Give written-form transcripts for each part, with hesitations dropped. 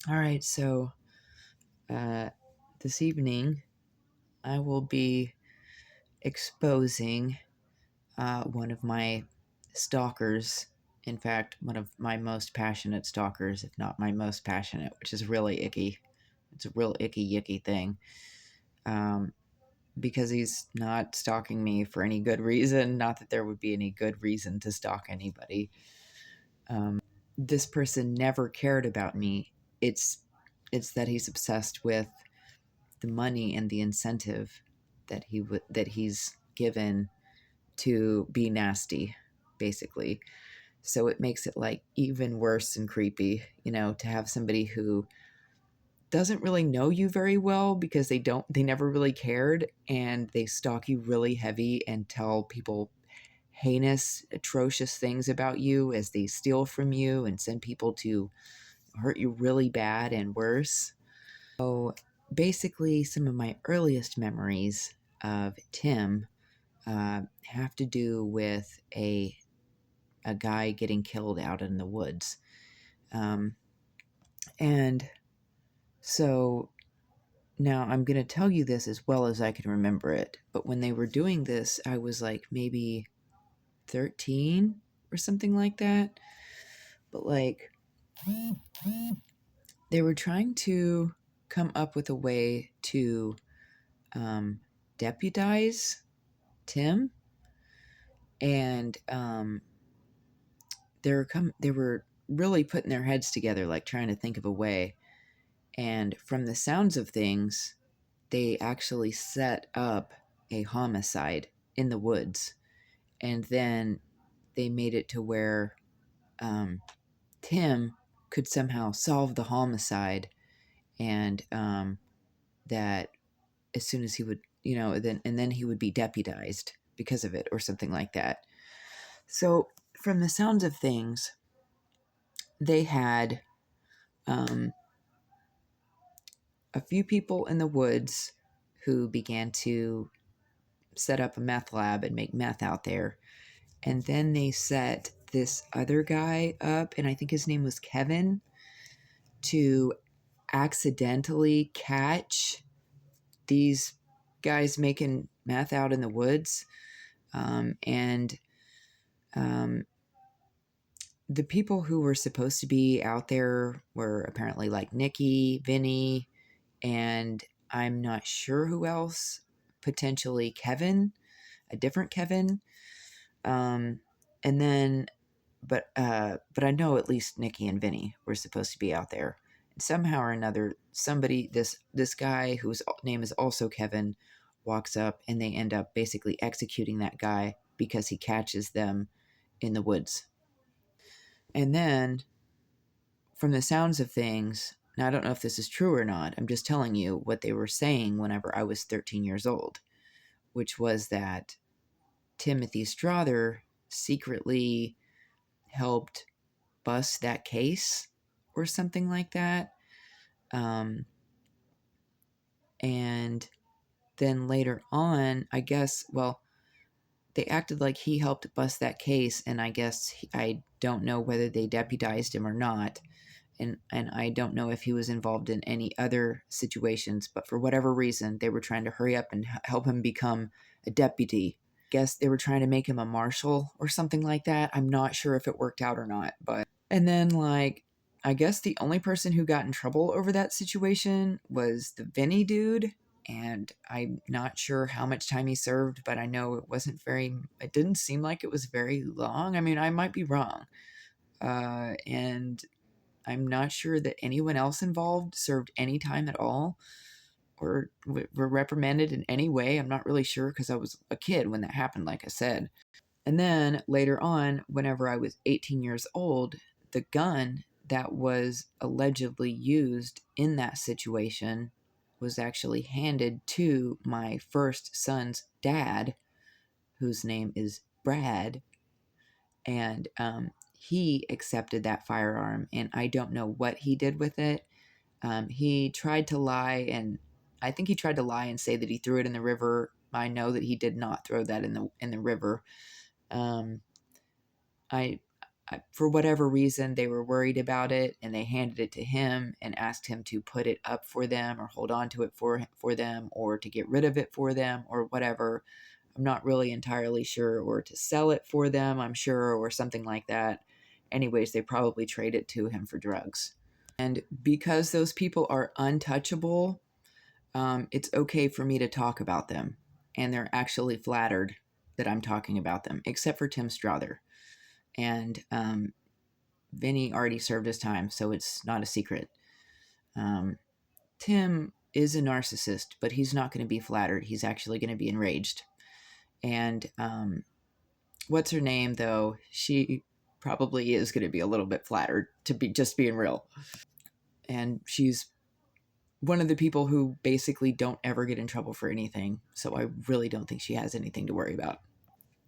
All right, so uh, this evening I will be exposing one of my stalkers. In fact, one of my most passionate stalkers, if not my most passionate, which is really icky. It's a real icky, yicky thing. Um, because he's not stalking me for any good reason. Not that there would be any good reason to stalk anybody. This person never cared about me. It's it's that he's obsessed with the money and the incentive that he's given to be nasty, basically. So it makes it like even worse and creepy, to have somebody who doesn't really know you very well because they never really cared, and they stalk you really heavy and tell people heinous, atrocious things about you as they steal from you and send people to hurt you really bad and worse. So basically, some of my earliest memories of Tim have to do with a guy getting killed out in the woods. Um, and so now I'm going to tell you this as well as I can remember it. But when they were doing this, I was like maybe 13 or something like that. But like, they were trying to come up with a way to um, deputize Tim. And they were really putting their heads together, like trying to think of a way. And from the sounds of things, they actually set up a homicide in the woods. And then they made it to where Tim could somehow solve the homicide, and that as soon as he would, then he would be deputized because of it or something like that. So, from the sounds of things, they had um, a few people in the woods who began to set up a meth lab and make meth out there. And then they set this other guy up, and I think his name was Kevin, to accidentally catch these guys making meth out in the woods. And the people who were supposed to be out there were apparently like Nikki, Vinny, and I'm not sure who else, potentially Kevin, a different Kevin. Um, and then, but I know at least Nikki and Vinny were supposed to be out there. And somehow or another, somebody, this guy whose name is also Kevin, walks up, and they end up basically executing that guy because he catches them in the woods. And then, from the sounds of things, now I don't know if this is true or not. I'm just telling you what they were saying whenever I was 13 years old, which was that Timothy Strother secretly helped bust that case or something like that. Um, and then later on, I guess, well, they acted like he helped bust that case, and I guess I don't know whether they deputized him or not. And I don't know if he was involved in any other situations, but for whatever reason, they were trying to hurry up and help him become a deputy. Guess they were trying to make him a marshal or something like that. I'm not sure if it worked out or not, but and then like I guess the only person who got in trouble over that situation was the Vinny dude, and I'm not sure how much time he served, but I know it didn't seem like it was very long. I mean, I might be wrong. And I'm not sure that anyone else involved served any time at all or were reprimanded in any way. I'm not really sure because I was a kid when that happened, like I said. And then later on, whenever I was 18 years old, the gun that was allegedly used in that situation was actually handed to my first son's dad, whose name is Brad. And he accepted that firearm, and I don't know what he did with it. He tried to lie, and I think he tried to lie and say that he threw it in the river. I know that he did not throw that in the river. Um, I For whatever reason, they were worried about it, and they handed it to him and asked him to put it up for them or hold on to it for them or to get rid of it for them or whatever. I'm not really entirely sure, or to sell it for them, I'm sure, or something like that. Anyways, they probably trade it to him for drugs. And because those people are untouchable, it's okay for me to talk about them. And they're actually flattered that I'm talking about them, except for Tim Strother. And Vinny already served his time, so it's not a secret. Tim is a narcissist, but he's not going to be flattered. He's actually going to be enraged. And what's her name, though? She probably is going to be a little bit flattered, to be just being real. And she's one of the people who basically don't ever get in trouble for anything. So I really don't think she has anything to worry about.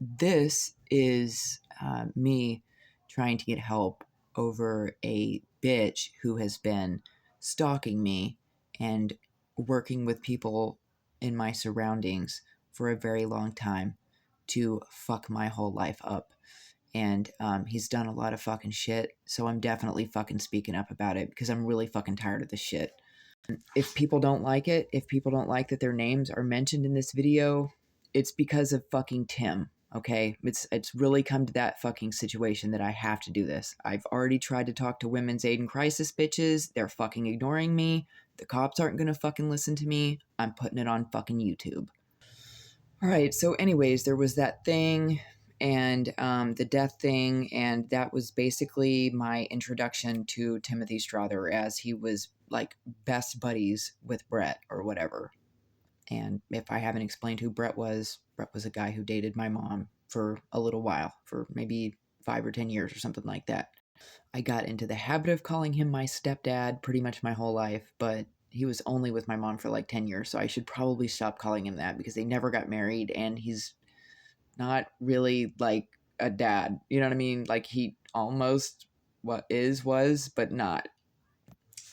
This is me trying to get help over a bitch who has been stalking me and working with people in my surroundings for a very long time to fuck my whole life up. And he's done a lot of fucking shit. So I'm definitely fucking speaking up about it because I'm really fucking tired of this shit. If people don't like it, if people don't like that their names are mentioned in this video, it's because of fucking Tim. Okay, it's really come to that fucking situation that I have to do this. I've already tried to talk to women's aid and crisis bitches. They're fucking ignoring me. The cops aren't gonna fucking listen to me. I'm putting it on fucking YouTube. All right, so anyways, there was that thing and the death thing, and that was basically my introduction to Timothy Strother, as he was like best buddies with Brett or whatever. And if I haven't explained who Brett was a guy who dated my mom for a little while, for maybe 5 or 10 years or something like that. I got into the habit of calling him my stepdad pretty much my whole life, but he was only with my mom for like 10 years, so I should probably stop calling him that because they never got married and he's not really like a dad. You know what I mean? Like he almost was, but not.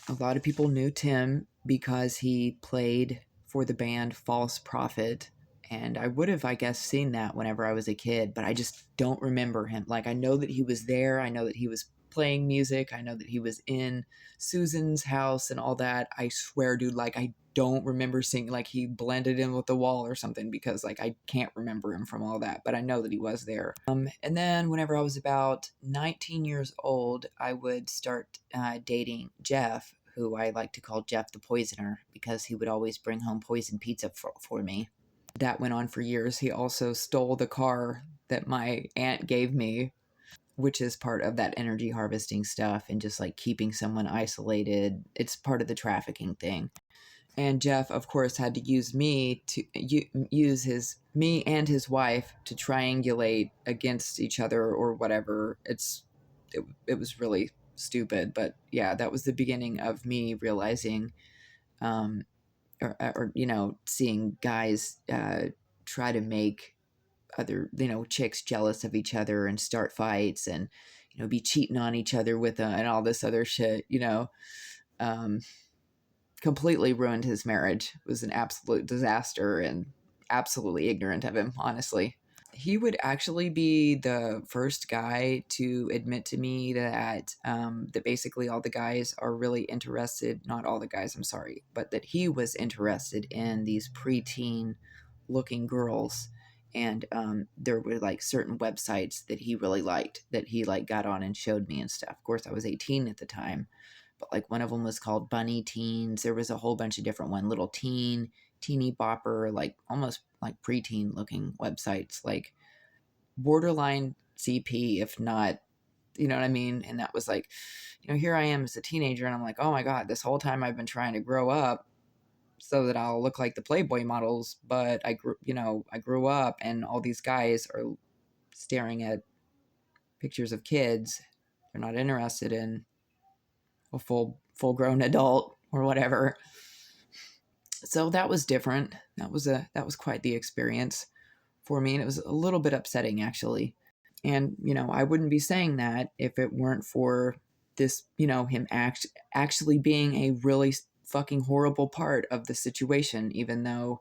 A lot of people knew Tim because he played for the band False Prophet. And I would have, I guess, seen that whenever I was a kid, but I just don't remember him. Like, I know that he was there. I know that he was playing music. I know that he was in Susan's house and all that. I swear, dude, like, I don't remember seeing, like, he blended in with the wall or something because, like, I can't remember him from all that, but I know that he was there. And then whenever I was about 19 years old, I would start dating Jeff, who I like to call Jeff the Poisoner because he would always bring home poison pizza for me. That went on for years. He also stole the car that my aunt gave me, which is part of that energy harvesting stuff and just like keeping someone isolated. It's part of the trafficking thing. And Jeff, of course, had to use me to use me and his wife to triangulate against each other or whatever. It was really stupid, but yeah, that was the beginning of me realizing, or you know, seeing guys try to make other, you know, chicks jealous of each other and start fights and, you know, be cheating on each other with and all this other shit, you know. Completely ruined his marriage. It was an absolute disaster and absolutely ignorant of him, honestly. He would actually be the first guy to admit to me that that basically all the guys are really interested, not all the guys, I'm sorry, but that he was interested in these preteen looking girls. And there were like certain websites that he really liked that he like got on and showed me and stuff. Of course, I was 18 at the time, but like one of them was called Bunny Teens. There was a whole bunch of different one, Little Teen, Teeny Bopper, like almost like preteen looking websites, like borderline CP, if not, you know what I mean? And that was like, you know, here I am as a teenager and I'm like, oh my God, this whole time I've been trying to grow up so that I'll look like the Playboy models, but I grew up and all these guys are staring at pictures of kids. They're not interested in a full grown adult or whatever. So that was different. That was quite the experience for me, and it was a little bit upsetting actually. And you know, I wouldn't be saying that if it weren't for this, you know, him actually being a really fucking horrible part of the situation, even though,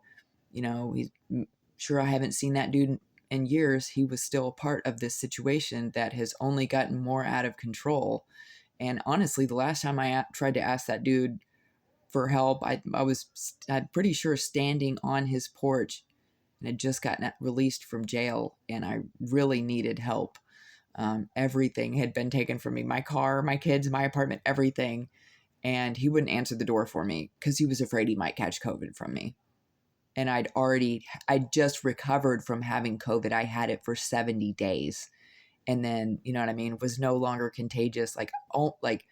you know, he's sure I haven't seen that dude and years, he was still a part of this situation that has only gotten more out of control. And honestly, the last time I tried to ask that dude for help, I'm pretty sure standing on his porch and had just gotten released from jail, and I really needed help. Everything had been taken from me, my car, my kids, my apartment, everything. And he wouldn't answer the door for me because he was afraid he might catch COVID from me. And I'd just recovered from having COVID. I had it for 70 days. And then, you know what I mean, was no longer contagious. Like, oh, like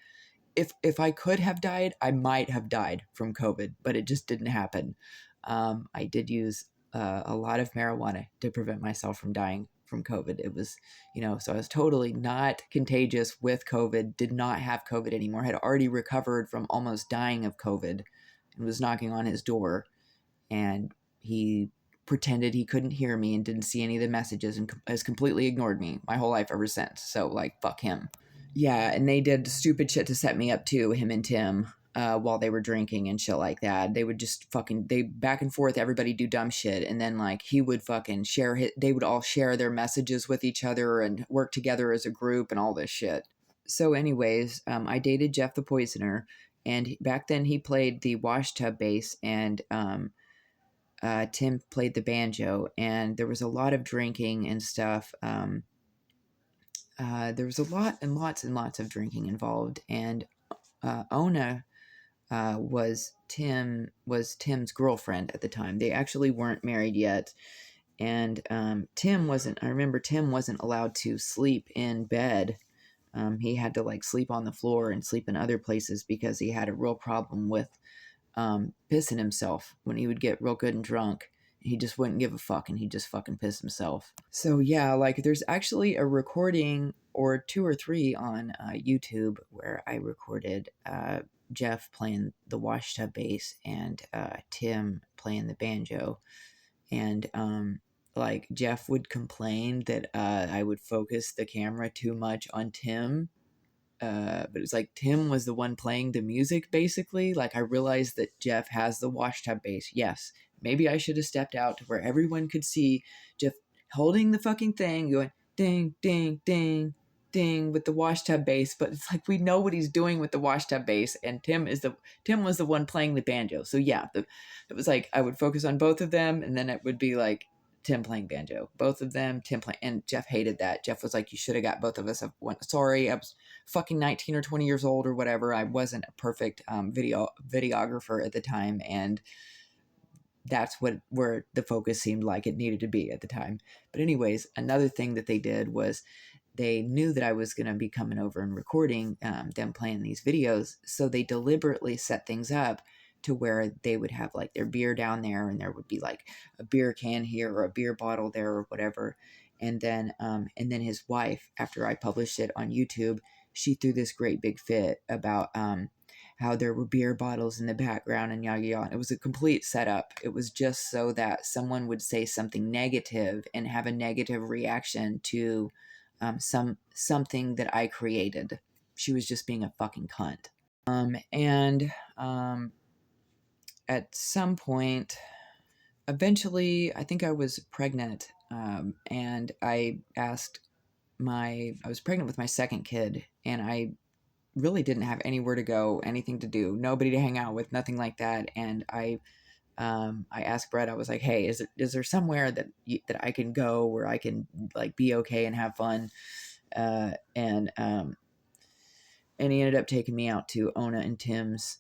if I could have died, I might have died from COVID, but it just didn't happen. I did use a lot of marijuana to prevent myself from dying from COVID. It was, so I was totally not contagious with COVID, did not have COVID anymore, had already recovered from almost dying of COVID and was knocking on his door. And he pretended he couldn't hear me and didn't see any of the messages and has completely ignored me my whole life ever since. So, like, fuck him. Yeah, and they did stupid shit to set me up too, him and Tim, while they were drinking and shit like that. They would just they back and forth, everybody do dumb shit, and then like he would fucking they would all share their messages with each other and work together as a group and all this shit. So, anyways, I dated Jeff the Poisoner, and back then he played the washtub bass, and Tim played the banjo, and there was a lot of drinking and stuff. There was a lot and lots and lots of drinking involved, and Ona was Tim's girlfriend at the time. They actually weren't married yet, and Tim wasn't. I remember Tim wasn't allowed to sleep in bed. He had to like sleep on the floor and sleep in other places because he had a real problem with pissing himself when he would get real good and drunk. He just wouldn't give a fuck, and he just fucking pissed himself. So yeah, like there's actually a recording or two or three on YouTube where I recorded Jeff playing the washtub bass and Tim playing the banjo. And like Jeff would complain that I would focus the camera too much on Tim, but it's like Tim was the one playing the music basically. Like I realized that Jeff has the washtub bass. Yes, maybe I should have stepped out to where everyone could see Jeff holding the fucking thing, going ding, ding, ding, ding with the washtub bass. But it's like we know what he's doing with the washtub bass, and Tim was the one playing the banjo. So yeah, it was like I would focus on both of them, and then it would be like Tim playing banjo, both of them, Tim playing, and Jeff hated that. Jeff was like, "You should have got both of us." Sorry, I was fucking 19 or 20 years old or whatever. I wasn't a perfect videographer at the time, and that's where the focus seemed like it needed to be at the time. But anyways, another thing that they did was they knew that I was going to be coming over and recording them playing these videos, so they deliberately set things up to where they would have like their beer down there, and there would be like a beer can here or a beer bottle there or whatever. And then his wife, after I published it on YouTube, she threw this great big fit about how there were beer bottles in the background and yada yada. It was a complete setup. It was just so that someone would say something negative and have a negative reaction to something that I created. She was just being a fucking cunt. And at some point, eventually, I think I was pregnant, and I was pregnant with my second kid, and I really didn't have anywhere to go, anything to do, nobody to hang out with, nothing like that. And I asked Brett, I was like, "Hey, is there somewhere that I can go where I can like be okay and have fun?" And he ended up taking me out to Ona and Tim's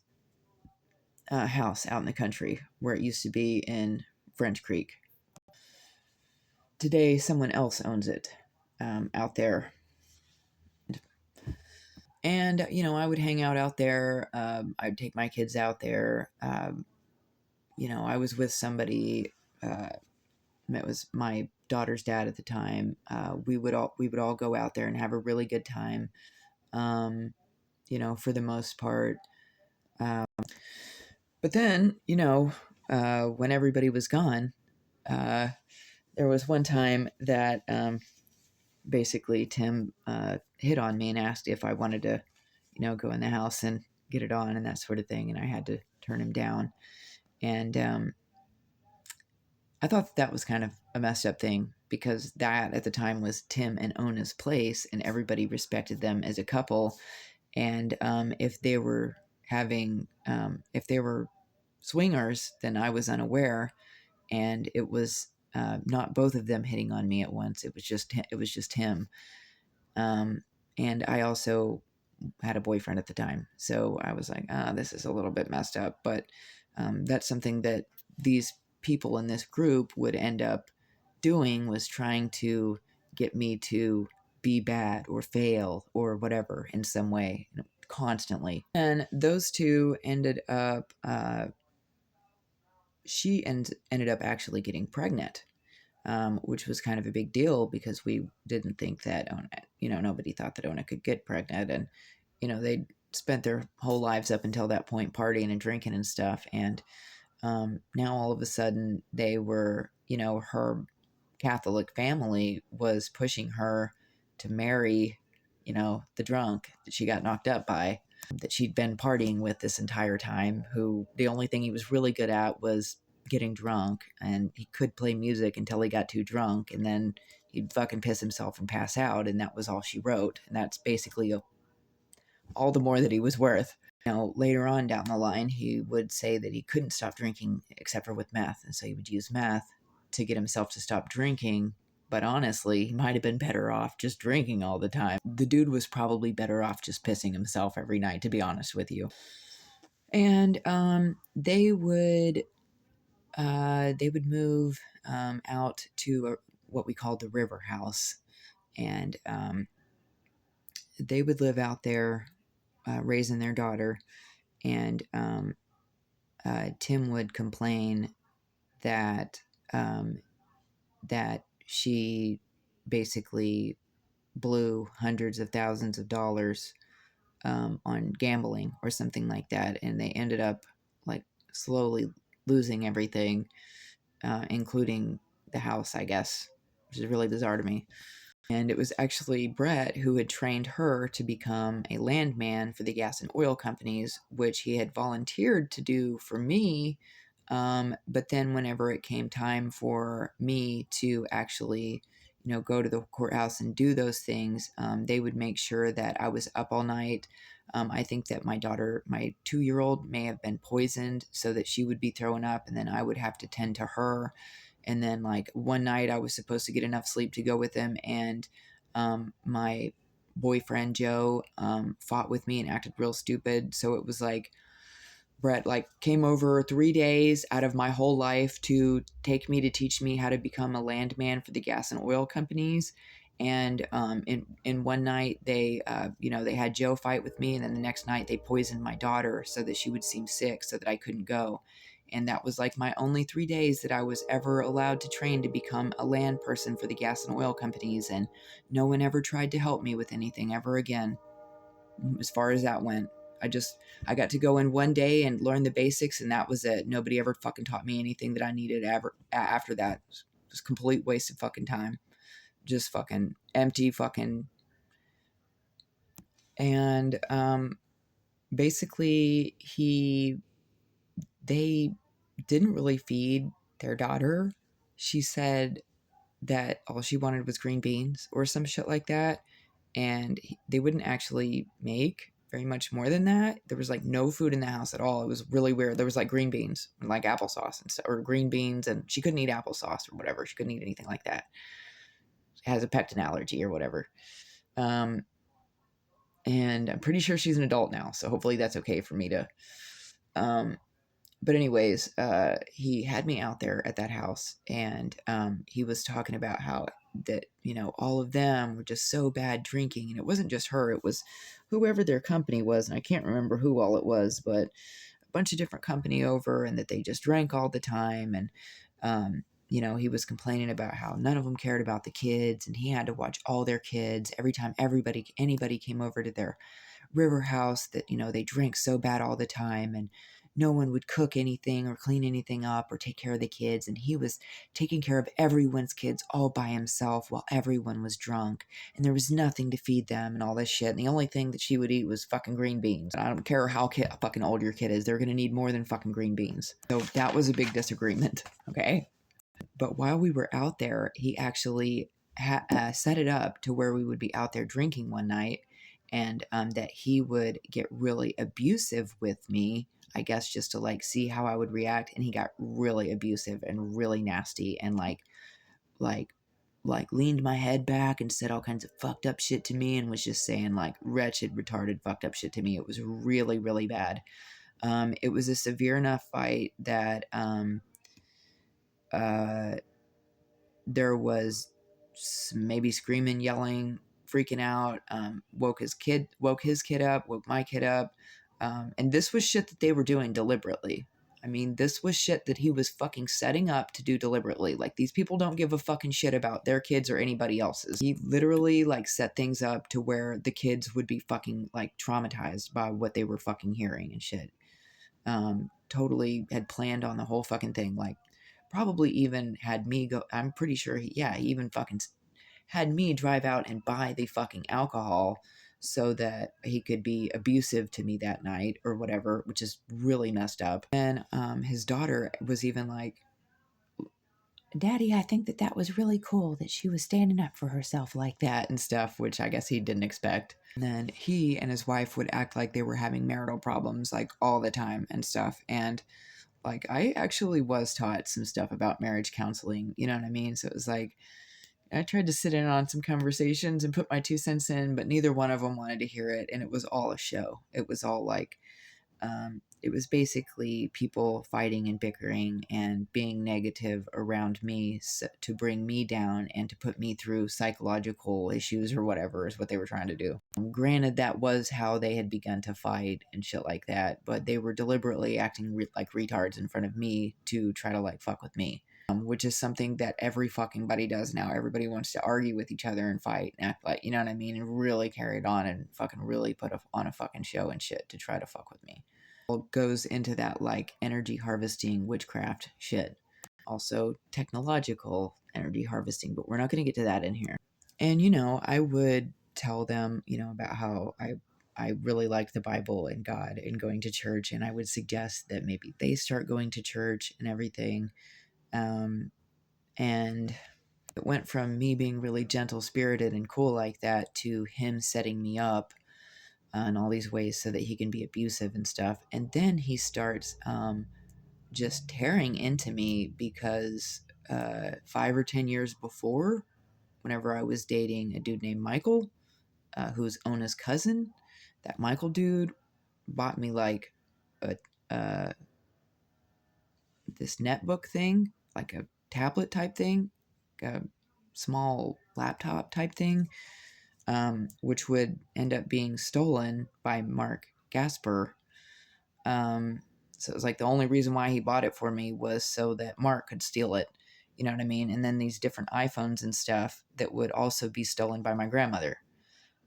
house out in the country where it used to be in French Creek. Today, someone else owns it out there. And, I would hang out there. I'd take my kids out there. I was with somebody. It was my daughter's dad at the time. We would all go out there and have a really good time. For the most part. But then, when everybody was gone, there was one time that basically Tim hit on me and asked if I wanted to, go in the house and get it on and that sort of thing. And I had to turn him down. And I thought that was kind of a messed up thing because that at the time was Tim and Ona's place, and everybody respected them as a couple. And if they were if they were swingers, then I was unaware, and it was not both of them hitting on me at once. It was just him. Um, and I also had a boyfriend at the time, so I was like, this is a little bit messed up. But that's something that these people in this group would end up doing, was trying to get me to be bad or fail or whatever in some way, constantly. And those two ended up ended up actually getting pregnant, which was kind of a big deal because we didn't think that Ona, nobody thought that Ona could get pregnant. And they spent their whole lives up until that point partying and drinking and stuff. And now all of a sudden they were, her Catholic family was pushing her to marry, the drunk that she got knocked up by, that she'd been partying with this entire time, who the only thing he was really good at was getting drunk, and he could play music until he got too drunk, and then he'd fucking piss himself and pass out, and that was all she wrote. And that's basically all the more that he was worth. Later on down the line, he would say that he couldn't stop drinking except for with meth, and so he would use meth to get himself to stop drinking. But honestly, he might have been better off just drinking all the time. The dude was probably better off just pissing himself every night, to be honest with you. And they would move out to what we called the river house, and they would live out there, raising their daughter. And Tim would complain that that she basically blew hundreds of thousands of dollars on gambling or something like that, and they ended up like slowly losing everything, including the house, I guess, which is really bizarre to me. And it was actually Brett who had trained her to become a landman for the gas and oil companies, which he had volunteered to do for me. But then, whenever it came time for me to actually, go to the courthouse and do those things, they would make sure that I was up all night. I think that my daughter, my 2-year-old, may have been poisoned so that she would be throwing up, and then I would have to tend to her. And then, like, one night I was supposed to get enough sleep to go with him, and my boyfriend Joe fought with me and acted real stupid. So it was like Brett like came over 3 days out of my whole life to take me to teach me how to become a landman for the gas and oil companies. And in one night they they had Joe fight with me, and then the next night they poisoned my daughter so that she would seem sick so that I couldn't go. And that was like my only 3 days that I was ever allowed to train to become a land person for the gas and oil companies. And no one ever tried to help me with anything ever again, as far as that went. I got to go in one day and learn the basics, and that was it. Nobody ever fucking taught me anything that I needed ever after that. It was a complete waste of fucking time. Just fucking empty fucking. And basically they didn't really feed their daughter. She said that all she wanted was green beans or some shit like that, and they wouldn't actually make very much more than that. There was like no food in the house at all. It was really weird. There was like green beans and like applesauce and stuff, or green beans, and she couldn't eat applesauce or whatever. She couldn't eat anything like that. She has a pectin allergy or whatever. And I'm pretty sure she's an adult now, so hopefully that's okay for me to. But anyways, he had me out there at that house, and he was talking about how that all of them were just so bad drinking, and it wasn't just her, it was whoever their company was, and I can't remember who all it was, but a bunch of different company over, and that they just drank all the time. And he was complaining about how none of them cared about the kids, and he had to watch all their kids every time anybody came over to their river house, that they drank so bad all the time, and no one would cook anything or clean anything up or take care of the kids, and he was taking care of everyone's kids all by himself while everyone was drunk, and there was nothing to feed them and all this shit, and the only thing that she would eat was fucking green beans. I don't care how fucking old your kid is, they're gonna need more than fucking green beans. So that was a big disagreement. Okay, But while we were out there, he actually set it up to where we would be out there drinking one night, and that he would get really abusive with me, I guess, just to like see how I would react. And he got really abusive and really nasty, and like leaned my head back and said all kinds of fucked up shit to me, and was just saying like wretched, retarded, fucked up shit to me. It was really, really bad. It was a severe enough fight that uh, there was maybe screaming, yelling, freaking out. Woke his kid up, woke my kid up, and this was shit that they were doing deliberately. I mean, this was shit that he was fucking setting up to do deliberately. Like, these people don't give a fucking shit about their kids or anybody else's. He literally, like, set things up to where the kids would be fucking, like, traumatized by what they were fucking hearing and shit. Totally had planned on the whole fucking thing. Like, probably even had me go, I'm pretty sure he even fucking had me drive out and buy the fucking alcohol so that he could be abusive to me that night or whatever, which is really messed up. And his daughter was even like, Daddy, I think that was really cool that she was standing up for herself like that and stuff, which I guess he didn't expect. And then he and his wife would act like they were having marital problems like all the time and stuff. And like, I actually was taught some stuff about marriage counseling, you know what I mean? So it was like, I tried to sit in on some conversations and put my 2 cents in, but neither one of them wanted to hear it. And it was all a show. It was all like, it was basically people fighting and bickering and being negative around me to bring me down and to put me through psychological issues or whatever is what they were trying to do. Granted, that was how they had begun to fight and shit like that, but they were deliberately acting like retards in front of me to try to like fuck with me. Which is something that every fucking buddy does now. Everybody wants to argue with each other and fight and act like, you know what I mean, and really carry it on and fucking really put on a fucking show and shit to try to fuck with me. Goes into that like energy harvesting witchcraft shit. Also technological energy harvesting, but we're not going to get to that in here. And you know, I would tell them, you know, about how I really liked the Bible and God and going to church, and I would suggest that maybe they start going to church and everything. And it went from me being really gentle spirited and cool like that to him setting me up in all these ways so that he can be abusive and stuff. And then he starts just tearing into me because 5 or 10 years before, whenever I was dating a dude named Michael, who's Ona's cousin, that Michael dude bought me like a this netbook thing, like a tablet type thing, a small laptop type thing, which would end up being stolen by Mark Gasper. So it was like the only reason why he bought it for me was so that Mark could steal it. You know what I mean? And then these different iPhones and stuff that would also be stolen by my grandmother.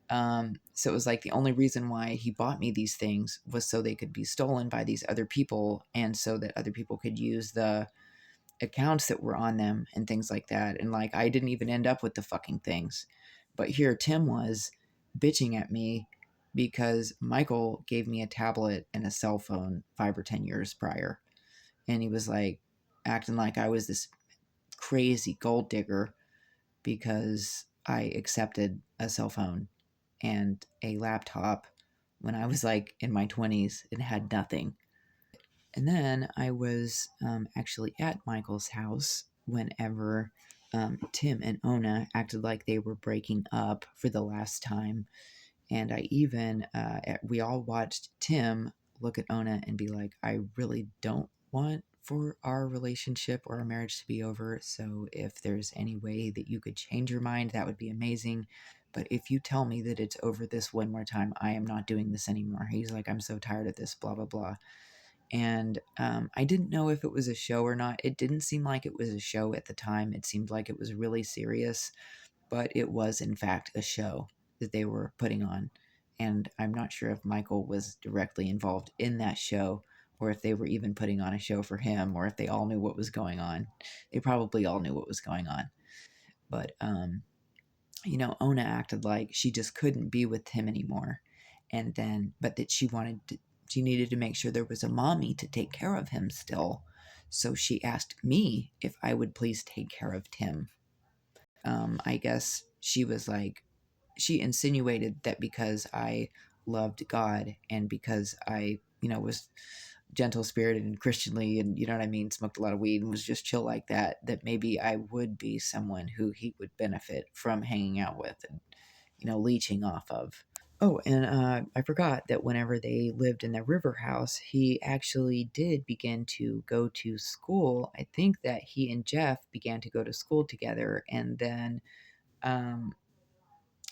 So it was like the only reason why he bought me these things was so they could be stolen by these other people, and so that other people could use the accounts that were on them and things like that. And like, I didn't even end up with the fucking things. But here Tim was bitching at me because Michael gave me a tablet and a cell phone 5 or 10 years prior. And he was like acting like I was this crazy gold digger because I accepted a cell phone and a laptop when I was like in my 20s and had nothing. And then I was actually at Michael's house whenever Tim and Ona acted like they were breaking up for the last time. And I even, we all watched Tim look at Ona and be like, I really don't want for our relationship or our marriage to be over. So if there's any way that you could change your mind, that would be amazing. But if you tell me that it's over this one more time, I am not doing this anymore. He's like, I'm so tired of this, blah, blah, blah. And I didn't know if it was a show or not. It didn't seem like it was a show at the time. It seemed like it was really serious, but it was, in fact, a show that they were putting on. And I'm not sure if Michael was directly involved in that show, or if they were even putting on a show for him, or if they all knew what was going on. They probably all knew what was going on. But, you know, Ona acted like she just couldn't be with him anymore. And then, but that she needed to make sure there was a mommy to take care of him still. So she asked me if I would please take care of Tim. I guess she was like, she insinuated that because I loved God and because I, was gentle spirited and Christianly and, you know what I mean, smoked a lot of weed and was just chill like that, that maybe I would be someone who he would benefit from hanging out with and, leeching off of. Oh, and I forgot that whenever they lived in the river house, he actually did begin to go to school. I think that he and Jeff began to go to school together, and then um,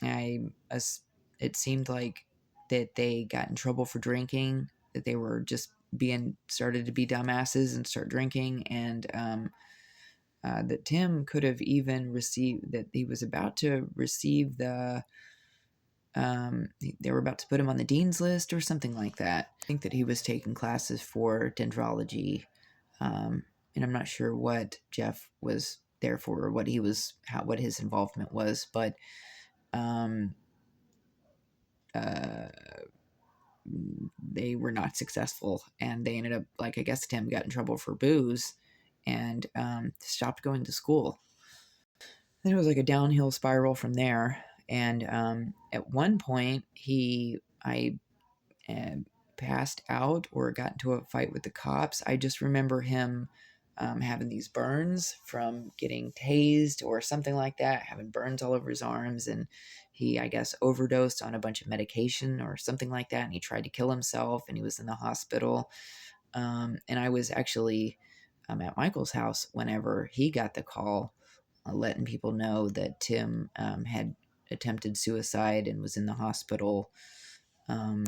I it seemed like that they got in trouble for drinking, that they were just being started to be dumbasses and start drinking, and that Tim could have even received that he was about to receive they were about to put him on the dean's list or something like that. I think that he was taking classes for dendrology, and I'm not sure what Jeff was there for or what his involvement was, but um, uh, they were not successful, and they ended up, like, I guess Tim got in trouble for booze and stopped going to school. Then it was like a downhill spiral from there, and at one point I and passed out or got into a fight with the cops. I just remember him having these burns from getting tased or something like that, having burns all over his arms. And he, I guess, overdosed on a bunch of medication or something like that. And he tried to kill himself and he was in the hospital. And I was actually at Michael's house whenever he got the call, letting people know that Tim had attempted suicide and was in the hospital. Um,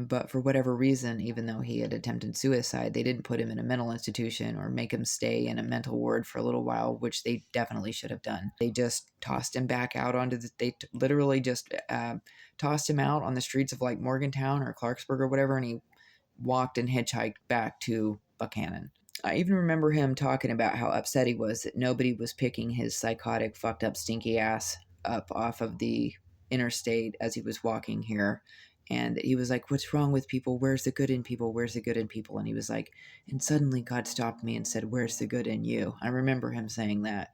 but for whatever reason, even though he had attempted suicide, they didn't put him in a mental institution or make him stay in a mental ward for a little while, which they definitely should have done. They just tossed him back out literally just tossed him out on the streets of like Morgantown or Clarksburg or whatever, and he walked and hitchhiked back to Buchanan. I even remember him talking about how upset he was that nobody was picking his psychotic, fucked up, stinky ass up off of the interstate as he was walking here. And he was like, "What's wrong with people? Where's the good in people? Where's the good in people?" And he was like, and suddenly God stopped me and said, "Where's the good in you?" I remember him saying that.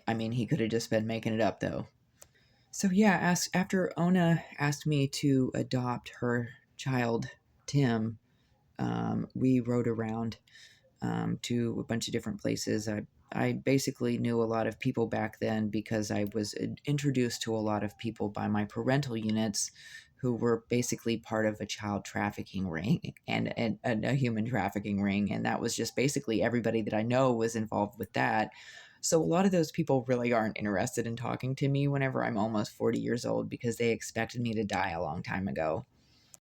I mean, he could have just been making it up though. So yeah, after Ona asked me to adopt her child, Tim, we rode around to a bunch of different places. I basically knew a lot of people back then because I was introduced to a lot of people by my parental units who were basically part of a child trafficking ring and a human trafficking ring. And that was just basically everybody that I know was involved with that. So a lot of those people really aren't interested in talking to me whenever I'm almost 40 years old because they expected me to die a long time ago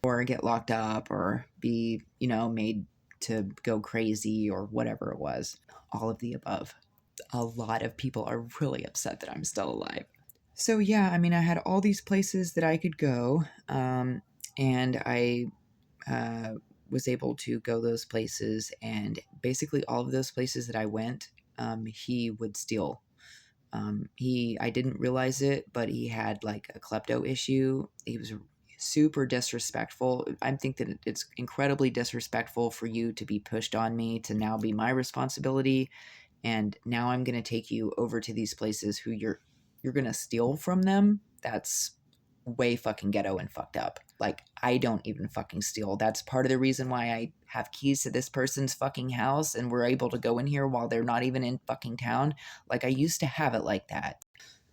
or get locked up or be, made to go crazy or whatever it was. All of the above. A lot of people are really upset that I'm still alive. So, yeah, I mean, I had all these places that I could go, and I was able to go those places. And basically, all of those places that I went, he would steal. I didn't realize it, but he had like a klepto issue. He was super disrespectful. I think that it's incredibly disrespectful for you to be pushed on me to now be my responsibility. And now I'm going to take you over to these places who you're going to steal from them. That's way fucking ghetto and fucked up. Like, I don't even fucking steal. That's part of the reason why I have keys to this person's fucking house and we're able to go in here while they're not even in fucking town. Like, I used to have it like that.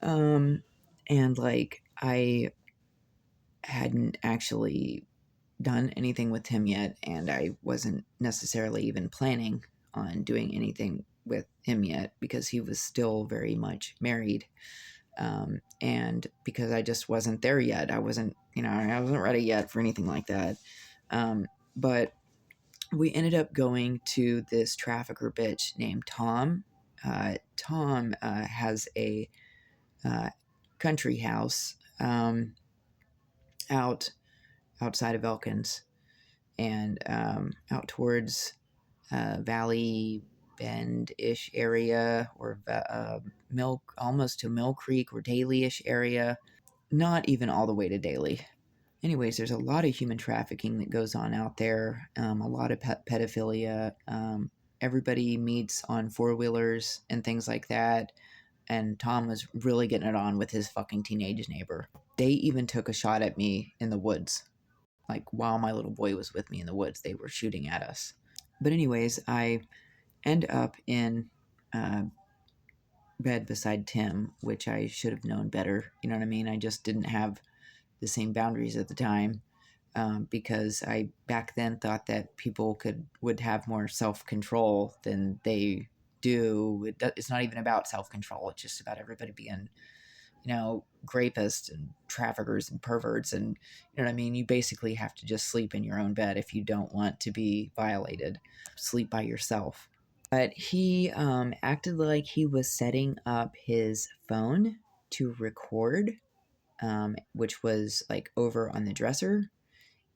Um, and like, I hadn't actually done anything with him yet, and I wasn't necessarily even planning on doing anything with him yet because he was still very much married. And because I just wasn't there yet, I wasn't ready yet for anything like that. But we ended up going to this trafficker bitch named Tom. Tom has a country house outside of Elkins and out towards Valley Bend-ish area or almost to Mill Creek or Daly-ish area. Not even all the way to Daly. Anyways, there's a lot of human trafficking that goes on out there, a lot of pedophilia, everybody meets on four-wheelers and things like that, and Tom was really getting it on with his fucking teenage neighbor. They even took a shot at me in the woods. Like, while my little boy was with me in the woods, they were shooting at us. But anyways, I end up in bed beside Tim, which I should have known better. You know what I mean? I just didn't have the same boundaries at the time, because I back then thought that people would have more self-control than they do. It's not even about self-control. It's just about everybody being, rapists and traffickers and perverts. And you know what I mean? You basically have to just sleep in your own bed if you don't want to be violated. Sleep by yourself. But he acted like he was setting up his phone to record, which was like over on the dresser.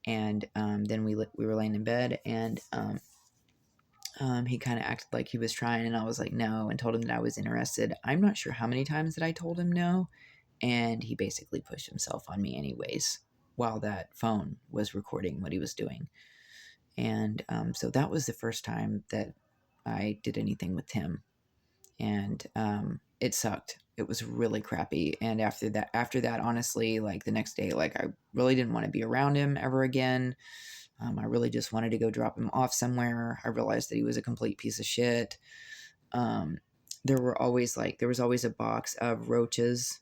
And then we were laying in bed, and he kind of acted like he was trying, and I was like, no, and told him that I was interested. I'm not sure how many times that I told him no, and he basically pushed himself on me anyways while that phone was recording what he was doing. And so that was the first time that I did anything with him, and it sucked. It was really crappy. And after that, honestly, like the next day, like I really didn't want to be around him ever again. I really just wanted to go drop him off somewhere. I realized that he was a complete piece of shit. There was always a box of roaches,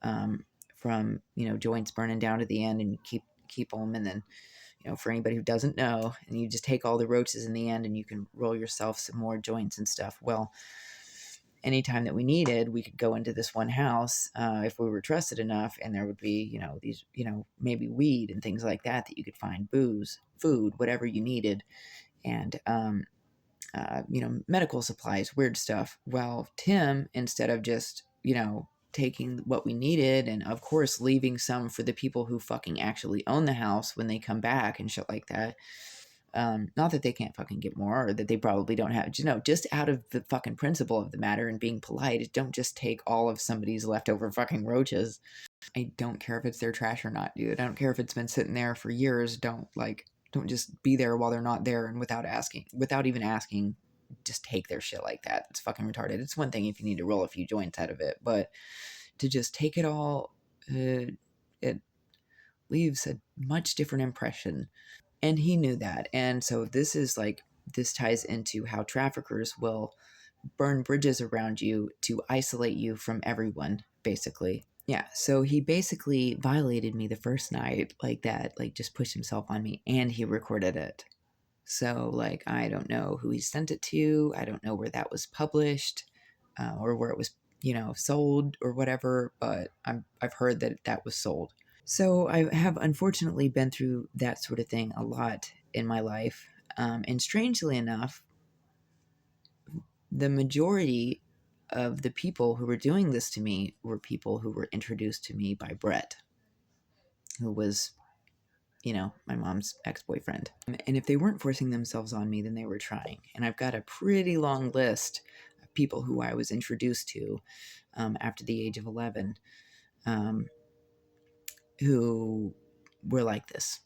from joints burning down to the end, and you keep them, and then for anybody who doesn't know, and you just take all the roaches in the end, and you can roll yourself some more joints and stuff. Well, anytime that we needed, we could go into this one house, if we were trusted enough, and there would be, these, maybe weed and things like that you could find, booze, food, whatever you needed, and, medical supplies, weird stuff. Well, Tim, instead of just, taking what we needed, and of course leaving some for the people who fucking actually own the house when they come back and shit like that, not that they can't fucking get more, or that they probably don't have, just out of the fucking principle of the matter and being polite, don't just take all of somebody's leftover fucking roaches. I don't care if it's their trash or not, dude. I don't care if it's been sitting there for years. Don't just be there while they're not there, and without even asking, just take their shit like that. It's fucking retarded. It's one thing if you need to roll a few joints out of it, but to just take it all, it leaves a much different impression. And he knew that. And so this ties into how traffickers will burn bridges around you to isolate you from everyone, basically. Yeah, so he basically violated me the first night like that, like just pushed himself on me, and he recorded it. So, like, I don't know who he sent it to. I don't know where that was published, or where it was, sold or whatever, but I've heard that that was sold. So I have unfortunately been through that sort of thing a lot in my life. And strangely enough, the majority of the people who were doing this to me were people who were introduced to me by Brett, who was, my mom's ex-boyfriend. And if they weren't forcing themselves on me, then they were trying. And I've got a pretty long list of people who I was introduced to, after the age of 11, who were like this.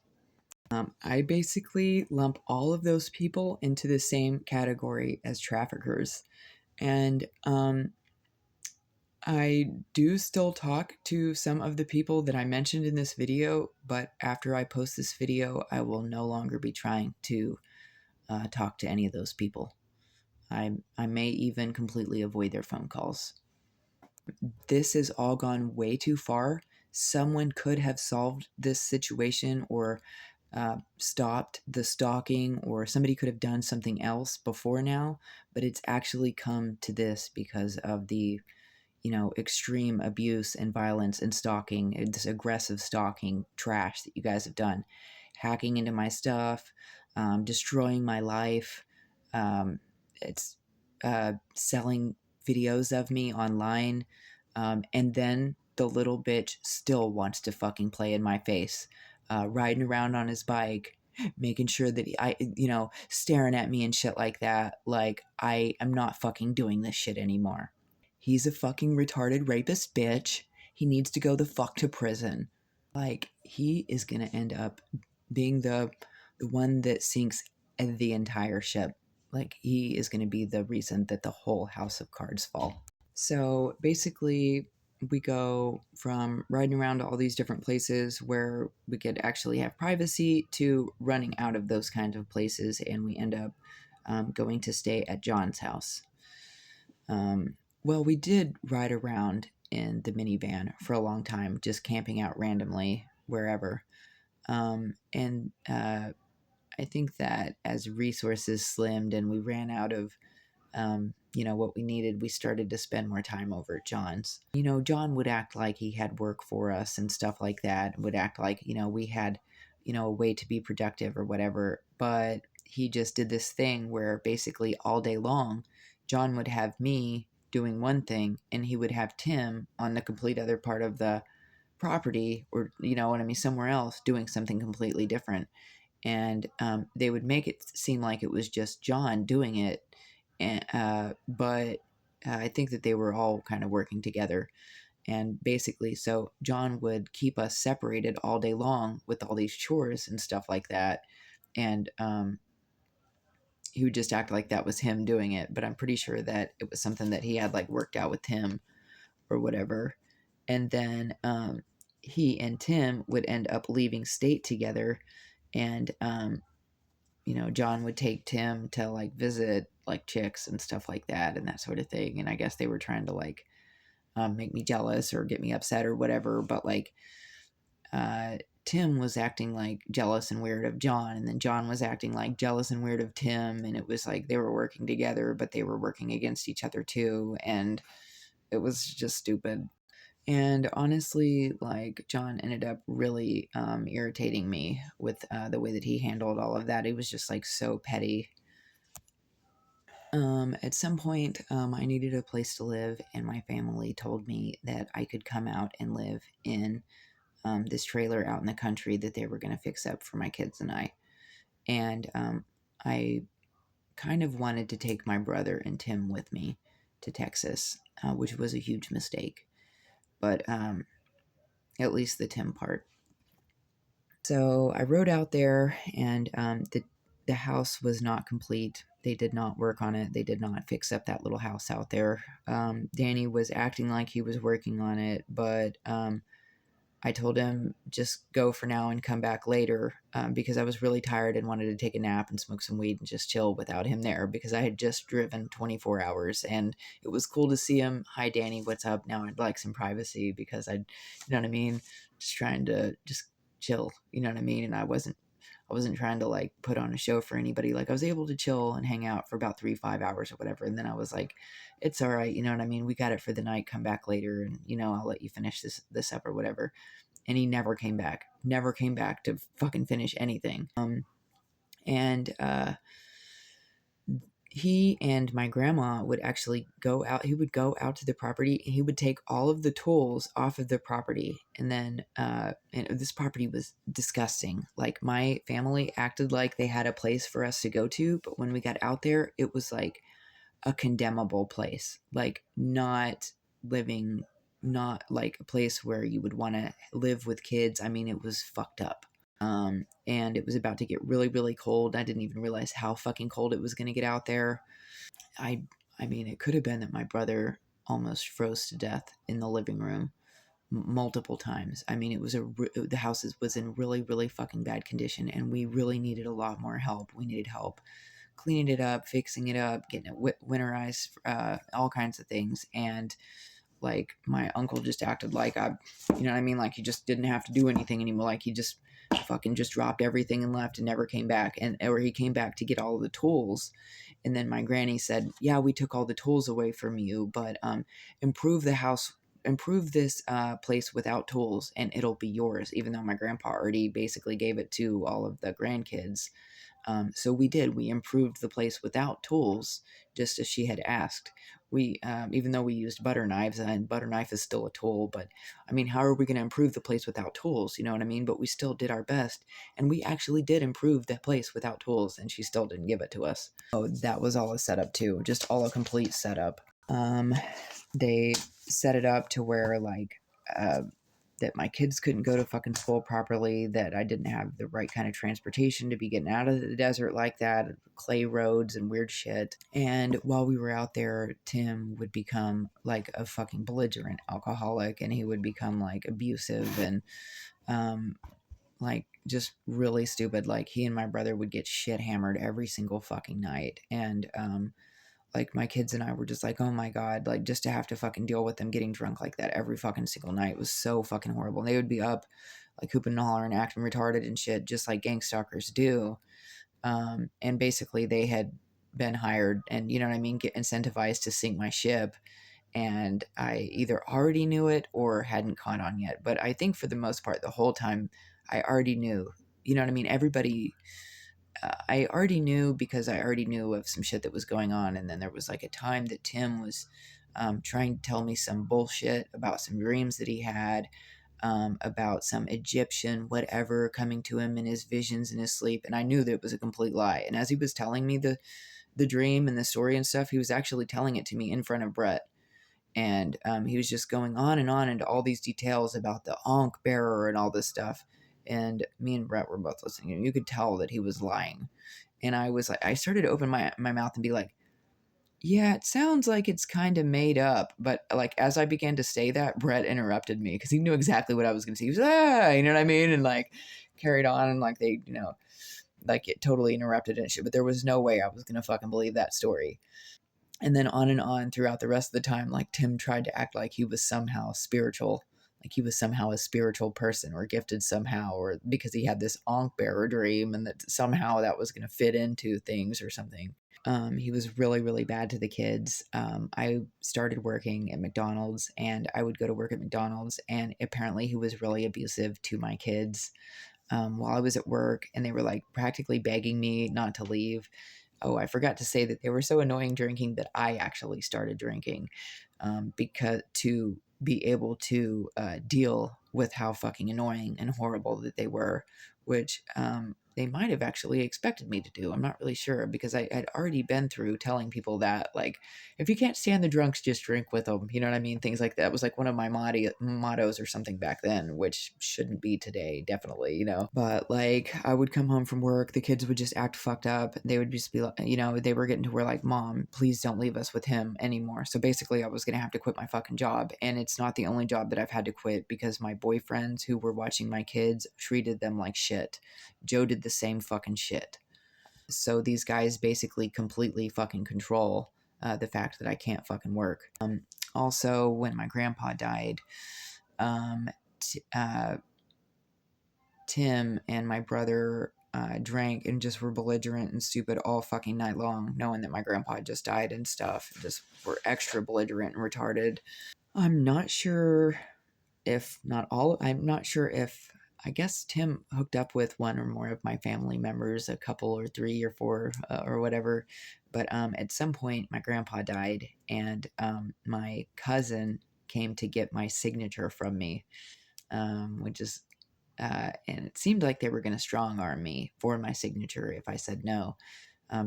I basically lump all of those people into the same category as traffickers. And I do still talk to some of the people that I mentioned in this video, but after I post this video, I will no longer be trying to talk to any of those people. I may even completely avoid their phone calls. This has all gone way too far. Someone could have solved this situation, or stopped the stalking, or somebody could have done something else before now, but it's actually come to this because of the extreme abuse and violence and stalking, this aggressive stalking trash that you guys have done, hacking into my stuff, destroying my life. It's selling videos of me online, and then the little bitch still wants to fucking play in my face, riding around on his bike, making sure that staring at me and shit like that. Like, I am not fucking doing this shit anymore. He's a fucking retarded rapist bitch. He needs to go the fuck to prison. Like, he is gonna end up being the one that sinks the entire ship. like he is going to be the reason that the whole house of cards fall. So basically, we go from riding around to all these different places where we could actually have privacy to running out of those kinds of places, and we end up going to stay at John's house. Well, we did ride around in the minivan for a long time, just camping out randomly wherever. And I think that as resources slimmed and we ran out of what we needed, we started to spend more time over at John's. John would act like he had work for us and stuff like that, would act like, we had, a way to be productive or whatever. But he just did this thing where basically all day long, John would have me doing one thing and he would have Tim on the complete other part of the property, or, what I mean, somewhere else doing something completely different. And they would make it seem like it was just John doing it, but I think that they were all kind of working together. And basically, so John would keep us separated all day long with all these chores and stuff like that. And he would just act like that was him doing it. But I'm pretty sure that it was something that he had like worked out with him or whatever. And then he and Tim would end up leaving state together. And John would take Tim to like visit like chicks and stuff like that and that sort of thing. And I guess they were trying to like make me jealous or get me upset or whatever. But like Tim was acting like jealous and weird of John, and then John was acting like jealous and weird of Tim. And it was like they were working together, but they were working against each other too. And it was just stupid. And honestly, like John ended up really irritating me with the way that he handled all of that. It was just like so petty. At some point, I needed a place to live, and my family told me that I could come out and live in this trailer out in the country that they were going to fix up for my kids and I. And I kind of wanted to take my brother and Tim with me to Texas, which was a huge mistake. But at least the Tim part. So I rode out there, and the house was not complete. They did not work on it. They did not fix up that little house out there. Danny was acting like he was working on it, but I told him just go for now and come back later because I was really tired and wanted to take a nap and smoke some weed and just chill without him there because I had just driven 24 hours and it was cool to see him. Hi, Danny, what's up? Now I'd like some privacy because you know what I mean? Just trying to just chill, you know what I mean? And I wasn't trying to like put on a show for anybody. Like I was able to chill and hang out for about 3-5 hours or whatever. And then I was like, it's all right. You know what I mean? We got it for the night. Come back later. And, I'll let you finish this up or whatever. And he never came back to fucking finish anything. And he and my grandma would actually go out. He would go out to the property and he would take all of the tools off of the property. And then, and this property was disgusting. Like my family acted like they had a place for us to go to. But when we got out there, it was like a condemnable place, like not like a place where you would want to live with kids. I mean, it was fucked up. And it was about to get really, really cold. I didn't even realize how fucking cold it was going to get out there. I mean, it could have been that my brother almost froze to death in the living room multiple times. I mean, the house was in really, really fucking bad condition, and we really needed a lot more help. We needed help cleaning it up, fixing it up, getting it winterized, all kinds of things. And like my uncle just acted like you know what I mean? Like he just didn't have to do anything anymore. Like he just fucking just dropped everything and left and never came back. Or he came back to get all the tools. And then my granny said, yeah, we took all the tools away from you, but improve this place without tools and it'll be yours. Even though my grandpa already basically gave it to all of the grandkids. So we improved the place without tools, just as she had asked. We, even though we used butter knives, and butter knife is still a tool, but I mean, how are we going to improve the place without tools? You know what I mean? But we still did our best, and we actually did improve that place without tools, and she still didn't give it to us. Oh, that was all a setup too, just all a complete setup. They set it up to where like, that my kids couldn't go to fucking school properly, that I didn't have the right kind of transportation to be getting out of the desert like that, clay roads and weird shit. And while we were out there, Tim would become like a fucking belligerent alcoholic, and he would become like abusive and like just really stupid. Like he and my brother would get shit hammered every single fucking night. And like my kids and I were just like, oh my God, like just to have to fucking deal with them getting drunk like that every fucking single night was so fucking horrible. And they would be up like hooping and hollering, acting retarded and shit, just like gang stalkers do. And basically they had been hired and, you know what I mean, get incentivized to sink my ship. And I either already knew it or hadn't caught on yet. But I think for the most part, the whole time, I already knew. You know what I mean? Everybody, I already knew because I already knew of some shit that was going on. And then there was like a time that Tim was trying to tell me some bullshit about some dreams that he had, about some Egyptian whatever coming to him in his visions in his sleep. And I knew that it was a complete lie. And as he was telling me the dream and the story and stuff, he was actually telling it to me in front of Brett. And he was just going on and on into all these details about the Ankh bearer and all this stuff. And me and Brett were both listening, and you could tell that he was lying. And I was like, I started to open my mouth and be like, yeah, it sounds like it's kind of made up. But like as I began to say that, Brett interrupted me because he knew exactly what I was going to say. He was, you know what I mean? And like carried on, and like they, you know, like it totally interrupted and shit. But there was no way I was going to fucking believe that story. And then on and on throughout the rest of the time, like Tim tried to act like he was somehow spiritual, like he was somehow a spiritual person or gifted somehow, or because he had this Ankh bearer dream and that somehow that was going to fit into things or something. He was really, really bad to the kids. I started working at McDonald's, and I would go to work at McDonald's, and apparently he was really abusive to my kids while I was at work, and they were like practically begging me not to leave. Oh, I forgot to say that they were so annoying drinking that I actually started drinking, because to be able to deal with how fucking annoying and horrible that they were, which they might have actually expected me to do. I'm not really sure because I had already been through telling people that, like, if you can't stand the drunks, just drink with them. You know what I mean? Things like that was like one of my mottos or something back then, which shouldn't be today, definitely, you know. But like, I would come home from work, the kids would just act fucked up. They would just be like, you know, they were getting to where like, Mom, please don't leave us with him anymore. So basically, I was going to have to quit my fucking job. And it's not the only job that I've had to quit because my boyfriends who were watching my kids treated them like shit. Joe did the same fucking shit. So these guys basically completely fucking control the fact that I can't fucking work. Also, when my grandpa died, Tim and my brother drank and just were belligerent and stupid all fucking night long, knowing that my grandpa had just died and stuff. Just were extra belligerent and retarded. I'm not sure if not all. I'm not sure if. I guess Tim hooked up with one or more of my family members, a couple or three or four or whatever. But at some point, my grandpa died, and my cousin came to get my signature from me, which is and it seemed like they were going to strong arm me for my signature if I said no,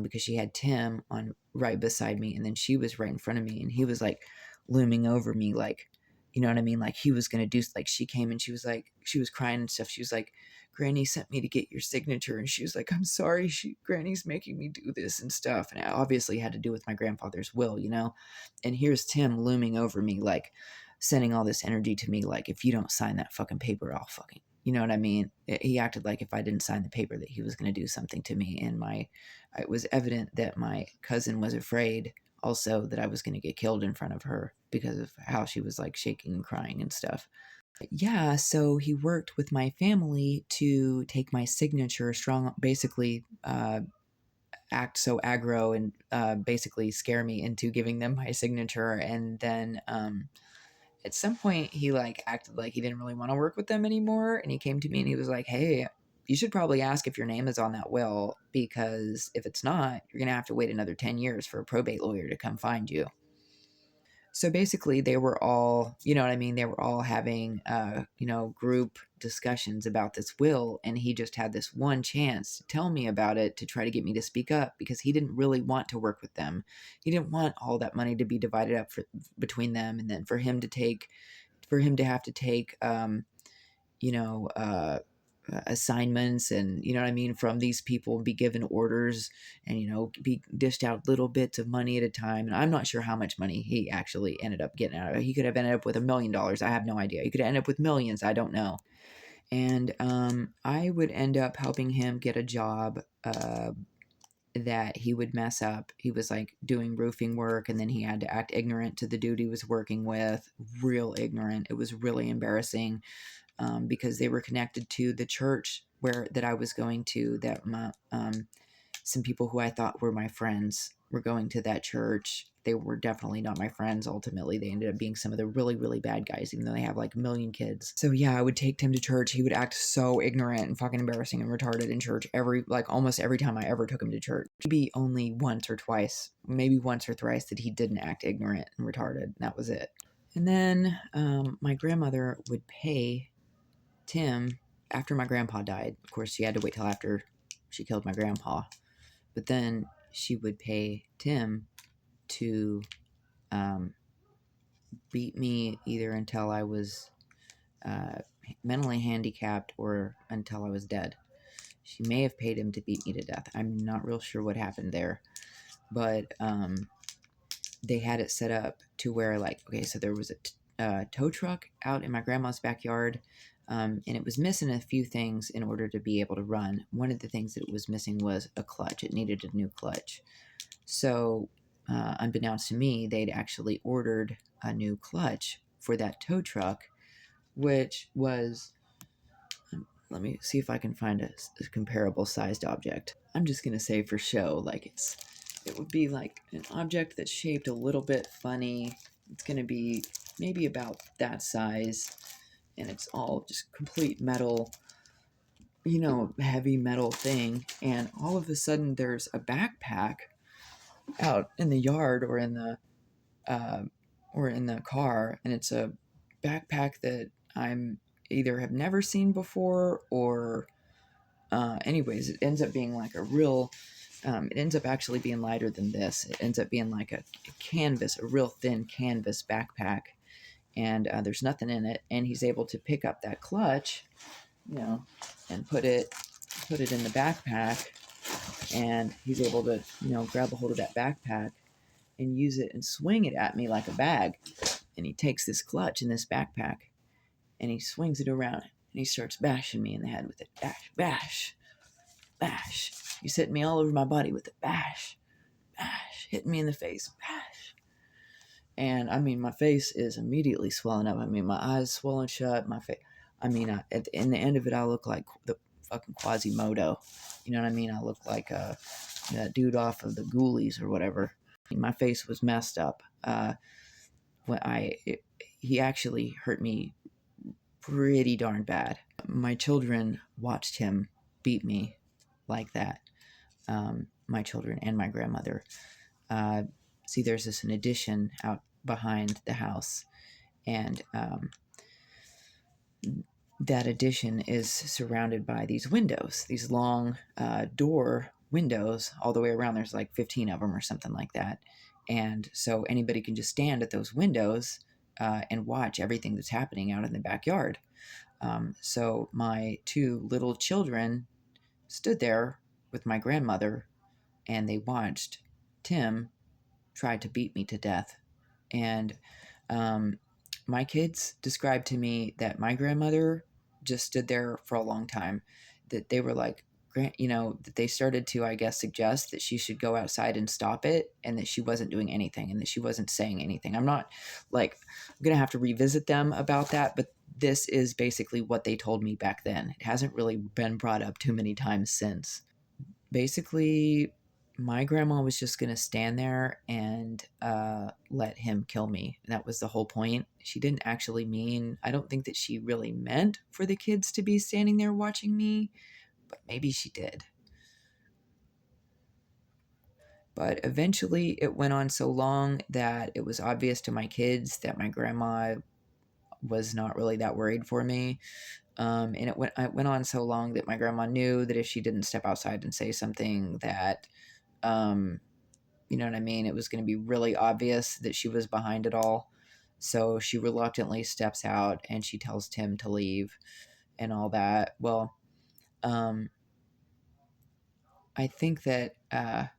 because she had Tim on right beside me, and then she was right in front of me, and he was like looming over me, like, you know what I mean, like he was going to do, like she came and she was like, she was crying and stuff. She was like, Granny sent me to get your signature, and she was like, I'm sorry, Granny's making me do this and stuff, and it obviously had to do with my grandfather's will, you know. And here's Tim looming over me, like sending all this energy to me, like, if you don't sign that fucking paper, I'll fucking, you know what I mean? He acted like if I didn't sign the paper that he was going to do something to me. And it was evident that my cousin was afraid also that I was going to get killed in front of her because of how she was like shaking and crying and stuff. Yeah, so he worked with my family to take my signature strong, basically act so aggro and basically scare me into giving them my signature. And then at some point he like acted like he didn't really want to work with them anymore, and he came to me and he was like, hey, you should probably ask if your name is on that will, because if it's not, you're gonna have to wait another 10 years for a probate lawyer to come find you. So basically they were all, you know what I mean, they were all having you know, group discussions about this will, and he just had this one chance to tell me about it to try to get me to speak up, because he didn't really want to work with them. He didn't want all that money to be divided up between them, and then for him to have to take assignments, and you know what I mean, from these people, and be given orders, and be dished out little bits of money at a time. And I'm not sure how much money he actually ended up getting out of it. He could have ended up with $1 million. I have no idea. He could have ended up with millions. I don't know. And I would end up helping him get a job that he would mess up. He was like doing roofing work, and then he had to act ignorant to the dude he was working with. Real ignorant. It was really embarrassing, because they were connected to the church that I was going to. That some people who I thought were my friends were going to that church. They were definitely not my friends. Ultimately, they ended up being some of the really, really bad guys, even though they have like a million kids. So yeah, I would take Tim to church. He would act so ignorant and fucking embarrassing and retarded in church almost every time I ever took him to church. Maybe only once or twice, maybe once or thrice, that he didn't act ignorant and retarded. And that was it. And then my grandmother would pay Tim after my grandpa died. Of course, she had to wait till after she killed my grandpa. But then she would pay Tim to beat me either until I was mentally handicapped or until I was dead. She may have paid him to beat me to death. I'm not real sure what happened there. But they had it set up to where, so there was a tow truck out in my grandma's backyard. And it was missing a few things in order to be able to run. One of the things that it was missing was a clutch. It needed a new clutch. So, unbeknownst to me, they'd actually ordered a new clutch for that tow truck, which was, let me see if I can find a comparable sized object. I'm just going to say for show, it would be like an object that's shaped a little bit funny. It's going to be maybe about that size, and it's all just complete metal, heavy metal thing. And all of a sudden there's a backpack out in the yard or in the car, and it's a backpack that I'm either have never seen before, or anyways, it ends up being like a real it ends up actually being lighter than this. It ends up being like a canvas, a real thin canvas backpack, and there's nothing in it. And he's able to pick up that clutch, and put it in the backpack, and he's able to, grab a hold of that backpack and use it and swing it at me like a bag. And he takes this clutch in this backpack and he swings it around and he starts bashing me in the head with it. Bash, bash, bash. He's hitting me all over my body with it. Bash, bash, hitting me in the face. Bash. And I mean, my face is immediately swelling up. I mean, my eyes swollen shut. My face. I mean, in the end of it, I look like the fucking Quasimodo. You know what I mean? I look like that dude off of the Ghoulies or whatever. My face was messed up. He actually hurt me pretty darn bad. My children watched him beat me like that. My children and my grandmother. See, there's an addition out behind the house, and that addition is surrounded by these windows, these long door windows all the way around. There's like 15 of them or something like that. And so anybody can just stand at those windows and watch everything that's happening out in the backyard. So my two little children stood there with my grandmother, and they watched Tim try to beat me to death. And my kids described to me that my grandmother just stood there for a long time, that they were like, that they started to, I guess, suggest that she should go outside and stop it, and that she wasn't doing anything, and that she wasn't saying anything. I'm going to have to revisit them about that, but this is basically what they told me back then. It hasn't really been brought up too many times since. Basically, my grandma was just going to stand there and let him kill me. That was the whole point. She didn't actually mean, I don't think that she really meant for the kids to be standing there watching me, but maybe she did. But eventually it went on so long that it was obvious to my kids that my grandma was not really that worried for me. And it went on so long that my grandma knew that if she didn't step outside and say something, that you know what I mean, it was going to be really obvious that she was behind it all. So she reluctantly steps out and she tells Tim to leave. and all that. Well, um, I think that I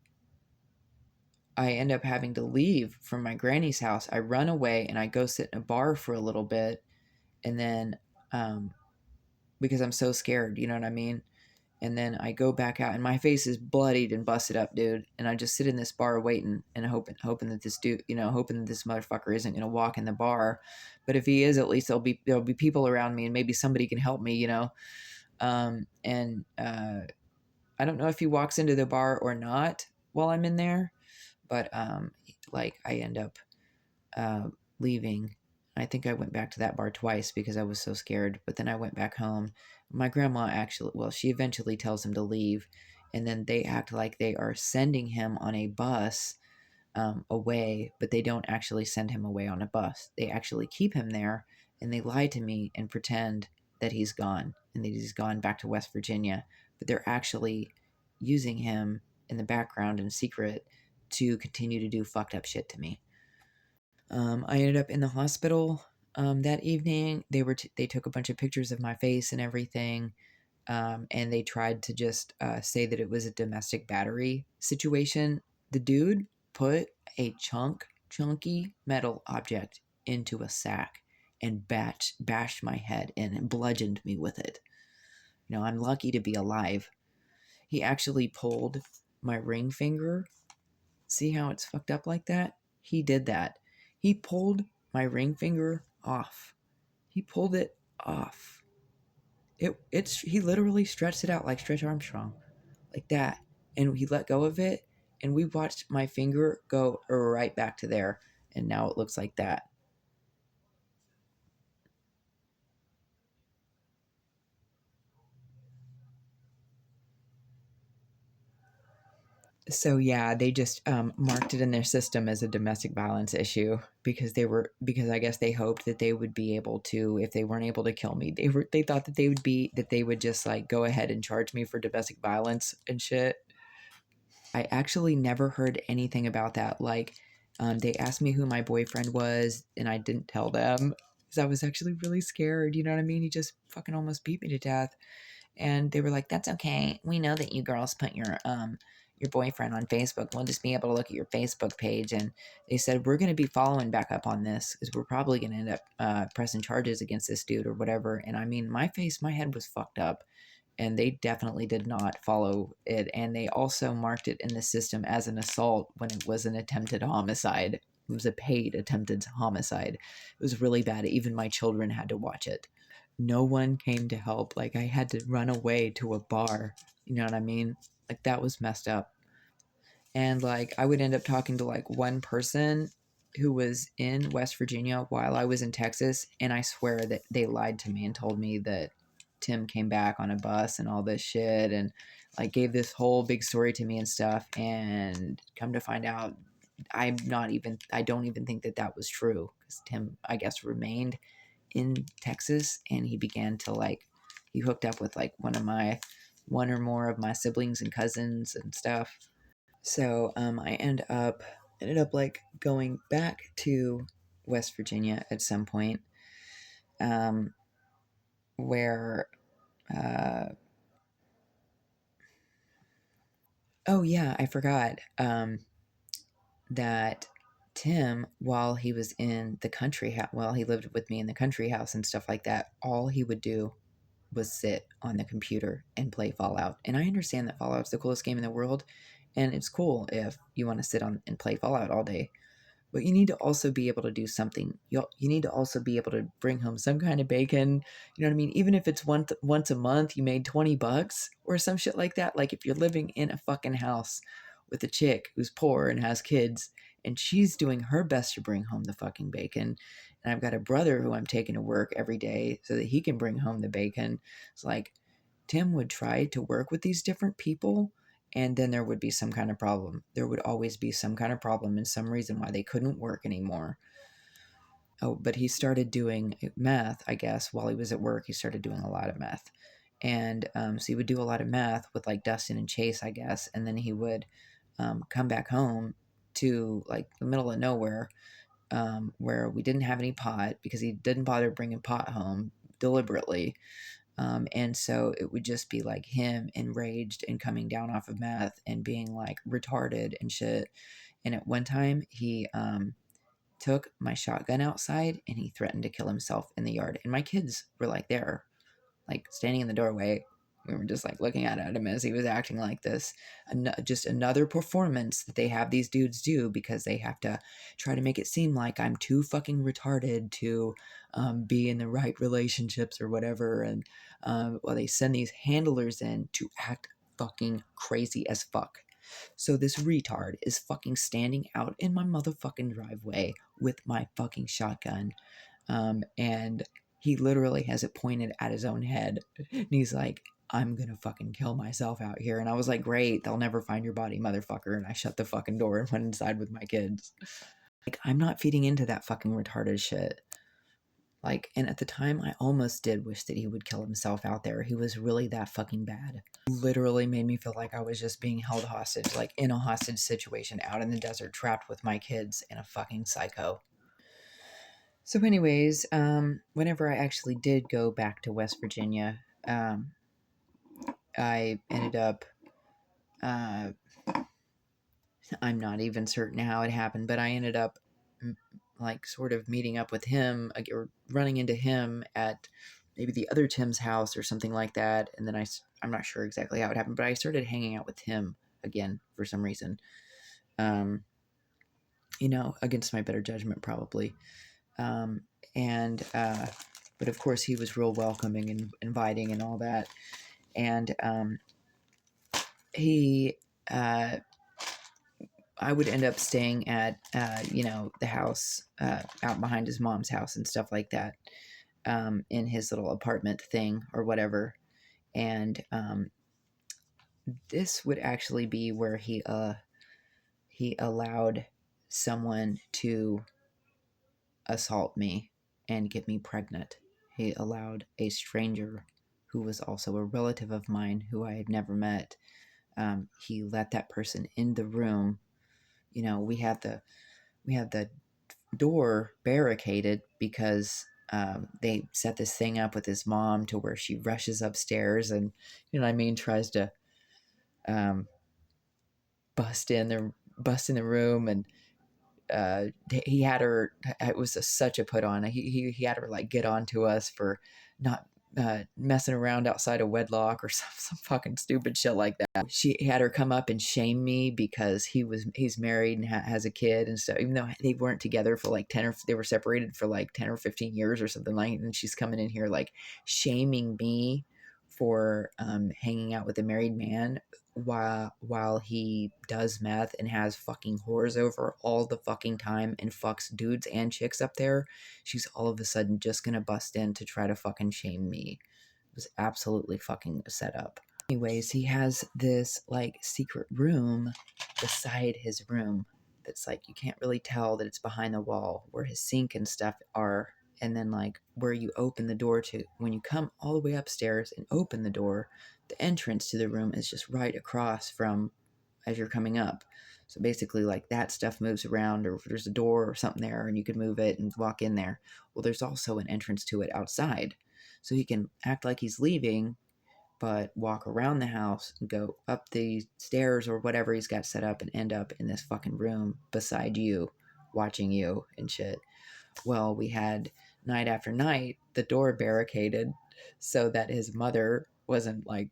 end up having to leave from my granny's house. I run away and I go sit in a bar for a little bit, and then um, because I'm so scared, you know what I mean? And then I go back out, and my face is bloodied and busted up, dude. And I just sit in this bar waiting and hoping that this dude, hoping that this motherfucker isn't gonna walk in the bar. But if he is, at least there'll be people around me, and maybe somebody can help me, And I don't know if he walks into the bar or not while I'm in there, but like I end up uh, leaving. I think I went back to that bar twice because I was so scared. But then I went back home. My grandma actually, well, she eventually tells him to leave, and then they act like they are sending him on a bus away, but they don't actually send him away on a bus. They actually keep him there, and they lie to me and pretend that he's gone and that he's gone back to West Virginia. But they're actually using him in the background in secret to continue to do fucked up shit to me. I ended up in the hospital that evening. They took a bunch of pictures of my face and everything, and they tried to just say that it was a domestic battery situation. The dude put a chunky metal object into a sack and bashed my head in and bludgeoned me with it. I'm lucky to be alive. He actually pulled my ring finger. See how it's fucked up like that? He did that. He pulled my ring finger off. He pulled it off. He literally stretched it out like Stretch Armstrong, like that, and he let go of it, and we watched my finger go right back to there, and now it looks like that. So yeah, they just marked it in their system as a domestic violence issue because I guess they hoped that they would be able to, if they weren't able to kill me, they thought that they would just like go ahead and charge me for domestic violence and shit. I actually never heard anything about that. Like, they asked me who my boyfriend was, and I didn't tell them because I was actually really scared. You know what I mean? He just fucking almost beat me to death, and they were like, "That's okay. We know that you girls put your boyfriend on Facebook. We'll just be able to look at your Facebook page." And they said, "We're going to be following back up on this because we're probably going to end up pressing charges against this dude or whatever." And I mean, my head was fucked up, and they definitely did not follow it. And they also marked it in the system as an assault when it was an attempted homicide. It was a paid attempted homicide. It was really bad. Even my children had to watch it. No one came to help. Like, I had to run away to a bar. You know what I mean? Like, that was messed up. And like, I would end up talking to like one person who was in West Virginia while I was in Texas, and I swear that they lied to me and told me that Tim came back on a bus and all this shit, and like gave this whole big story to me and stuff. And come to find out, I don't even think that that was true, because Tim, I guess, remained in Texas, and he began to like, he hooked up with like one or more of my siblings and cousins and stuff. So I ended up like going back to West Virginia at some point, um, where uh, oh yeah, I forgot that Tim, while he was in the while he lived with me in the country house and stuff like that, all he would do was sit on the computer and play Fallout. And I understand that Fallout's the coolest game in the world, and it's cool if you want to sit on and play Fallout all day. But you need to also be able to do something. You need to also be able to bring home some kind of bacon. You know what I mean? Even if it's once a month, you made $20 or some shit like that. Like, if you're living in a fucking house with a chick who's poor and has kids, and she's doing her best to bring home the fucking bacon, and I've got a brother who I'm taking to work every day so that he can bring home the bacon. It's like, Tim would try to work with these different people, and then there would be some kind of problem. There would always be some kind of problem and some reason why they couldn't work anymore. Oh, but he started doing math, I guess, while he was at work. He started doing a lot of math. And so he would do a lot of math with like Dustin and Chase, I guess. And then he would come back home to like the middle of nowhere, where we didn't have any pot because he didn't bother bringing pot home deliberately. And so it would just be like him enraged and coming down off of meth and being like retarded and shit. And at one time, he took my shotgun outside and he threatened to kill himself in the yard. And my kids were like there, like standing in the doorway. We were just like looking at him as he was acting like this. Just another performance that they have these dudes do because they have to try to make it seem like I'm too fucking retarded to be in the right relationships or whatever. And well, they send these handlers in to act fucking crazy as fuck. So this retard is fucking standing out in my motherfucking driveway with my fucking shotgun. And he literally has it pointed at his own head. And he's like, I'm gonna fucking kill myself out here. And I was like, great, they'll never find your body, motherfucker. And I shut the fucking door and went inside with my kids. Like, I'm not feeding into that fucking retarded shit. Like, and at the time, I almost did wish that he would kill himself out there. He was really that fucking bad. Literally made me feel like I was just being held hostage, like in a hostage situation out in the desert, trapped with my kids and a fucking psycho. So, anyways, whenever I actually did go back to West Virginia, I ended up, uh, I'm not even certain how it happened, but I ended up like sort of meeting up with him or running into him at maybe the other Tim's house or something like that. And then I'm not sure exactly how it happened, but I started hanging out with him again for some reason. Against my better judgment, probably. Um, and but of course he was real welcoming and inviting and all that. And he I would end up staying at the house out behind his mom's house and stuff like that, in his little apartment thing or whatever. And this would actually be where he allowed someone to assault me and get me pregnant. He allowed a stranger who was also a relative of mine who I had never met. He let that person in the room. We have the door barricaded because they set this thing up with his mom to where she rushes upstairs and tries to um, bust in the room. And he had her. It was such a put on. He had her like get on to us for not messing around outside of wedlock or some fucking stupid shit like that. She had her come up and shame me because he's married and has a kid and stuff. Even though they weren't together for like they were separated for like 10 or 15 years or something like. And she's coming in here like shaming me for hanging out with a married man while he does meth and has fucking whores over all the fucking time and fucks dudes and chicks up there. She's all of a sudden just gonna bust in to try to fucking shame me. It was absolutely fucking a setup. Anyways, he has this like secret room beside his room that's like you can't really tell that it's behind the wall where his sink and stuff are. And then like where you open the door to, when you come all the way upstairs and open the door, the entrance to the room is just right across from as you're coming up. So basically like that stuff moves around, or if there's a door or something there and you can move it and walk in there. Well, there's also an entrance to it outside. So he can act like he's leaving, but walk around the house and go up the stairs or whatever he's got set up and end up in this fucking room beside you, watching you and shit. Well, we had night after night the door barricaded so that his mother wasn't like,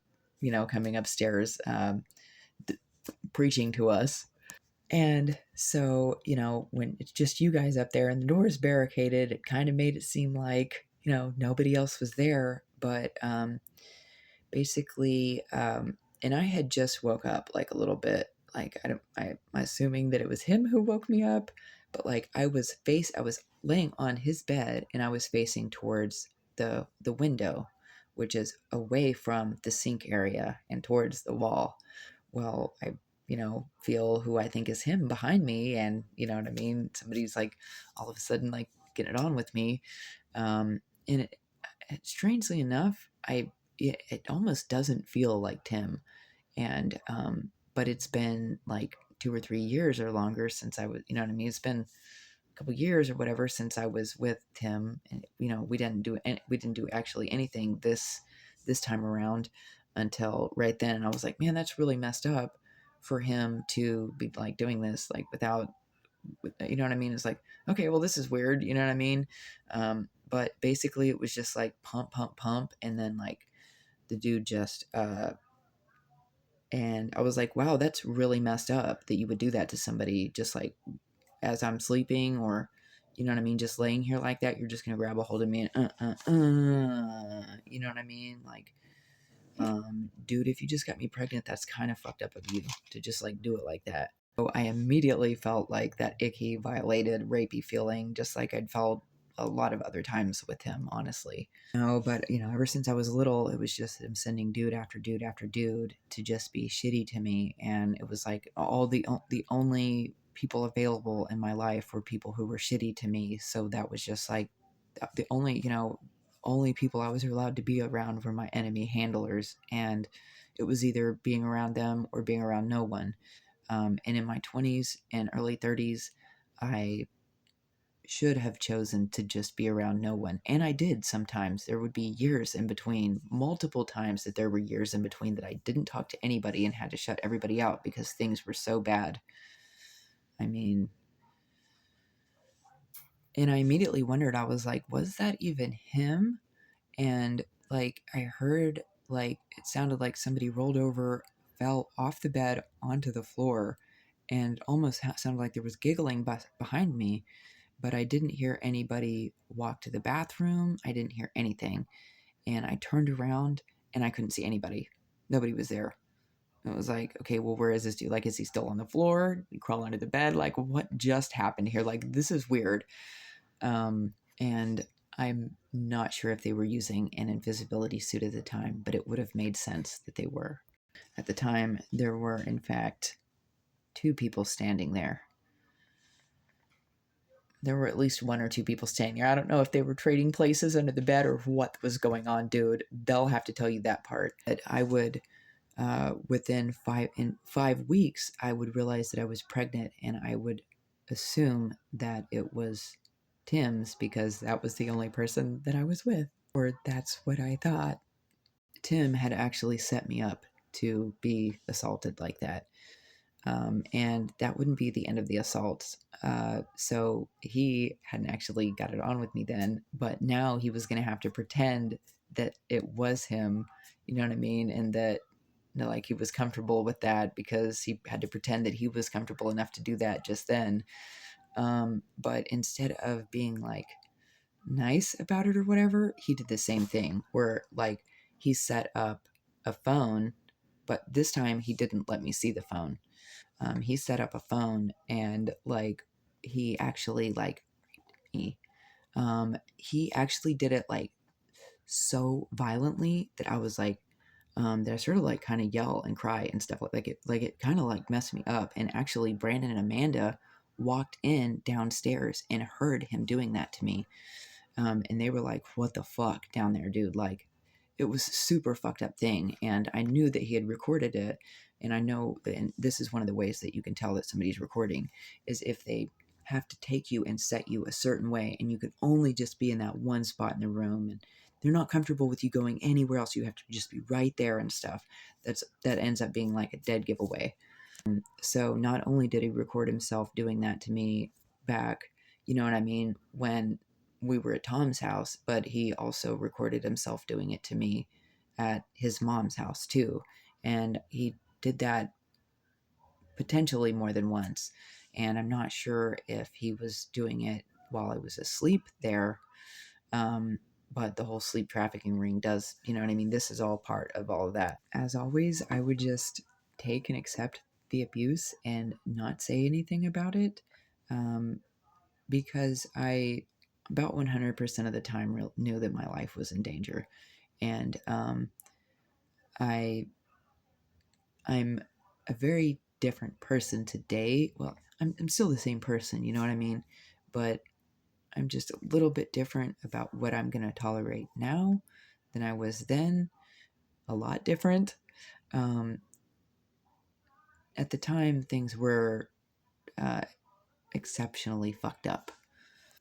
coming upstairs preaching to us. And so, when it's just you guys up there and the door is barricaded, it kind of made it seem like, nobody else was there. But basically, and I had just woke up like a little bit. Like I'm assuming that it was him who woke me up, but like I was laying on his bed and I was facing towards the window, which is away from the sink area and towards the wall. Well, I feel who I think is him behind me, and you know what I mean. Somebody's like all of a sudden like getting it on with me, and strangely enough, it almost doesn't feel like Tim, and but it's been like 2 or 3 years or longer since I was, you know what I mean. It's been a couple years or whatever since I was with Tim, and we didn't do actually anything this time around until right then. And I was like, man, that's really messed up for him to be like doing this, like without, you know what I mean? It's like, okay, well, this is weird. You know what I mean? But basically it was just like pump, pump, pump. And then like the dude just, and I was like, wow, that's really messed up that you would do that to somebody just like as I'm sleeping, or you know what I mean, just laying here like that. You're just gonna grab a hold of me and you know what I mean? Like, dude, if you just got me pregnant, that's kind of fucked up of you to just like do it like that. So I immediately felt like that icky, violated, rapey feeling, just like I'd felt a lot of other times with him, honestly. No, but you know, ever since I was little, it was just him sending dude after dude after dude to just be shitty to me, and it was like all the only people available in my life were people who were shitty to me. So that was just like the only, you know, only people I was allowed to be around were my enemy handlers, and it was either being around them or being around no one. And in my 20s and early 30s, I should have chosen to just be around no one. And I did sometimes. There would be years in between, multiple times that there were years in between that I didn't talk to anybody and had to shut everybody out because things were so bad. I mean, and I immediately wondered, I was like, was that even him? And like, I heard, like, it sounded like somebody rolled over, fell off the bed onto the floor, and almost sounded like there was giggling behind me, but I didn't hear anybody walk to the bathroom. I didn't hear anything. And I turned around and I couldn't see anybody. Nobody was there. It was like, okay, well, where is this dude? Like, is he still on the floor? Did he crawl under the bed? Like, what just happened here? Like, this is weird. And I'm not sure if they were using an invisibility suit at the time, but it would have made sense that they were. At the time, there were, in fact, two people standing there. There were at least one or two people standing there. I don't know if they were trading places under the bed or what was going on, dude. They'll have to tell you that part. But I would, within 5 weeks, I would realize that I was pregnant, and I would assume that it was Tim's because that was the only person that I was with, or that's what I thought. Tim had actually set me up to be assaulted like that. And that wouldn't be the end of the assault. So he hadn't actually got it on with me then, but now he was going to have to pretend that it was him, you know what I mean? And that, you know, like he was comfortable with that because he had to pretend that he was comfortable enough to do that just then. But instead of being like nice about it or whatever, he did the same thing where like he set up a phone, but this time he didn't let me see the phone. He set up a phone and like he actually like he actually did it like so violently that I was like that I sort of like kind of yell and cry and stuff like it kind of like messed me up. And actually Brandon and Amanda walked in downstairs and heard him doing that to me. And they were like, what the fuck down there, dude? Like, it was a super fucked up thing. And I knew that he had recorded it. And I know that, and this is one of the ways that you can tell that somebody's recording, is if they have to take you and set you a certain way, and you can only just be in that one spot in the room, and they're not comfortable with you going anywhere else. You have to just be right there and stuff. That ends up being like a dead giveaway. So not only did he record himself doing that to me back, you know what I mean, when we were at Tom's house, but he also recorded himself doing it to me at his mom's house too. And he did that potentially more than once. And I'm not sure if he was doing it while I was asleep there. But the whole sleep trafficking ring does, you know what I mean? This is all part of all of that. As always, I would just take and accept the abuse and not say anything about it, because I about 100% of the time knew that my life was in danger. And I I'm a very different person today. Well, I'm still the same person, you know what I mean? But I'm just a little bit different about what I'm going to tolerate now than I was then. A lot different. Um, at the time, things were uh, exceptionally fucked up.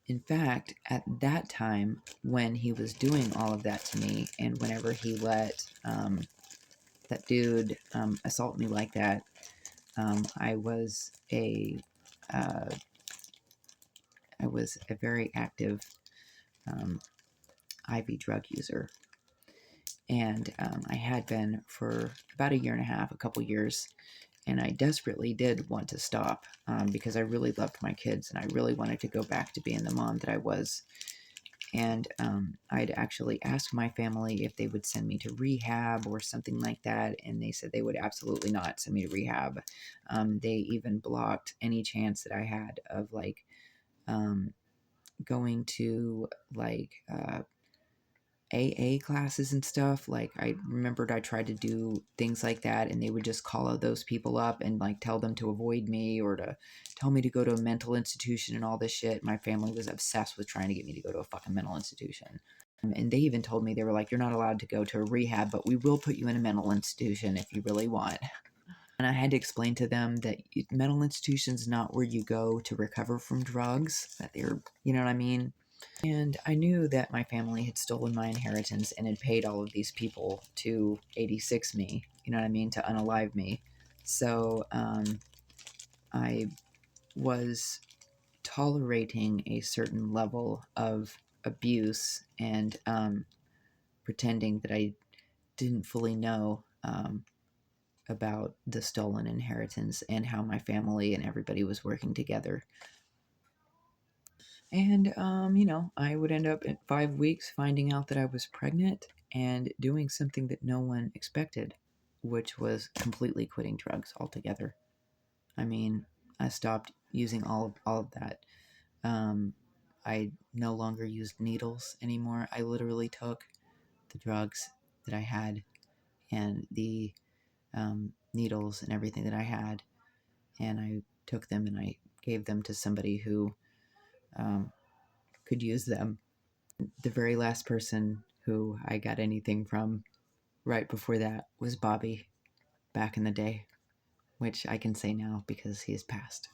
In fact, at that time, when he was doing all of that to me, and whenever he let that dude assault me like that, I was uh, a very active um, IV drug user, and I had been for about a year and a half, a couple years, and I desperately did want to stop because I really loved my kids, and I really wanted to go back to being the mom that I was. And I'd actually asked my family if they would send me to rehab or something like that, and they said they would absolutely not send me to rehab. They even blocked any chance that I had of like going to like AA classes and stuff. Like I remembered I tried to do things like that, and they would just call those people up and like tell them to avoid me or to tell me to go to a mental institution and all this shit. My family was obsessed with trying to get me to go to a fucking mental institution. And they even told me, they were like, "You're not allowed to go to a rehab, but we will put you in a mental institution if you really want." And I had to explain to them that mental institutions not where you go to recover from drugs, that they're, you know what I mean? And I knew that my family had stolen my inheritance and had paid all of these people to 86 me, you know what I mean, to unalive me. So I was tolerating a certain level of abuse and pretending that I didn't fully know about the stolen inheritance and how my family and everybody was working together. And, I would end up in 5 weeks finding out that I was pregnant and doing something that no one expected, which was completely quitting drugs altogether. I mean, I stopped using all of that. I no longer used needles anymore. I literally took the drugs that I had and the needles and everything that I had, and I took them and I gave them to somebody who could use them. The very last person who I got anything from right before that was Bobby back in the day, which I can say now because he has passed.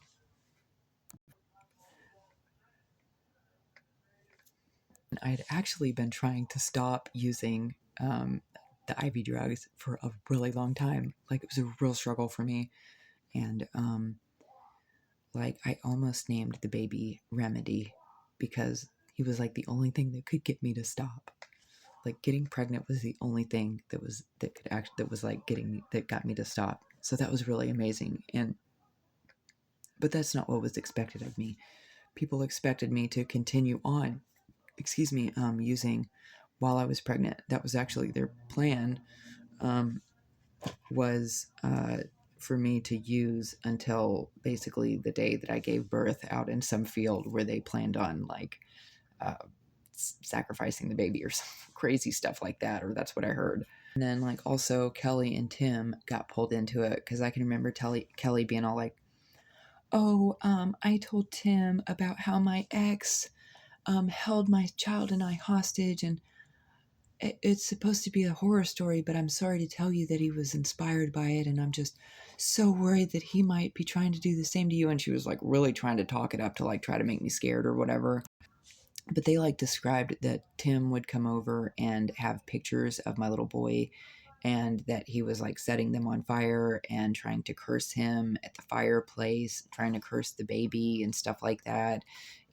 I'd actually been trying to stop using the IV drugs for a really long time. Like, it was a real struggle for me. And like, I almost named the baby Remedy because he was like the only thing that could get me to stop. Like, getting pregnant was the only thing that got me to stop. So that was really amazing. But that's not what was expected of me. People expected me to continue on, using while I was pregnant. That was actually their plan, was for me to use until basically the day that I gave birth out in some field where they planned on like uh, sacrificing the baby or some crazy stuff like that, or that's what I heard. And then like also Kelly and Tim got pulled into it because I can remember Kelly being all like, "Oh, I told Tim about how my ex held my child and I hostage, and it's supposed to be a horror story, but I'm sorry to tell you that he was inspired by it, and I'm just so worried that he might be trying to do the same to you." And she was like really trying to talk it up to like try to make me scared or whatever. But they like described that Tim would come over and have pictures of my little boy, and that he was like setting them on fire and trying to curse him at the fireplace, trying to curse the baby and stuff like that.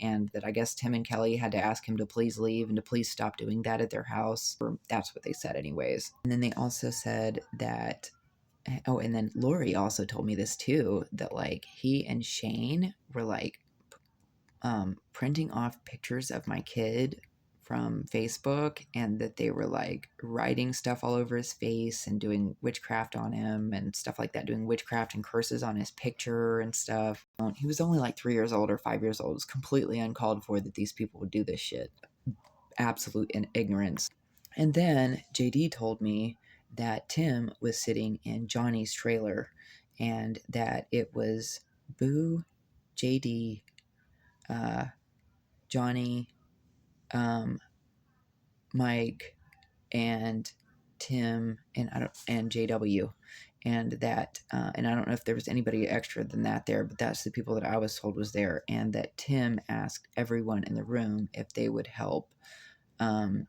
And that I guess Tim and Kelly had to ask him to please leave and to please stop doing that at their house. Or that's what they said, anyways. And then they also said that, oh, and then Lori also told me this too, that like he and Shane were like printing off pictures of my kid from Facebook, and that they were like writing stuff all over his face and doing witchcraft on him and stuff like that, doing witchcraft and curses on his picture and stuff. He was only like 3 years old or 5 years old. It was completely uncalled for that these people would do this shit. Absolute ignorance. And then JD told me that Tim was sitting in Johnny's trailer and that it was Boo, JD, Johnny, Mike, and Tim, and JW, and that and I don't know if there was anybody extra than that there, but that's the people that I was told was there, and that Tim asked everyone in the room if they would help um,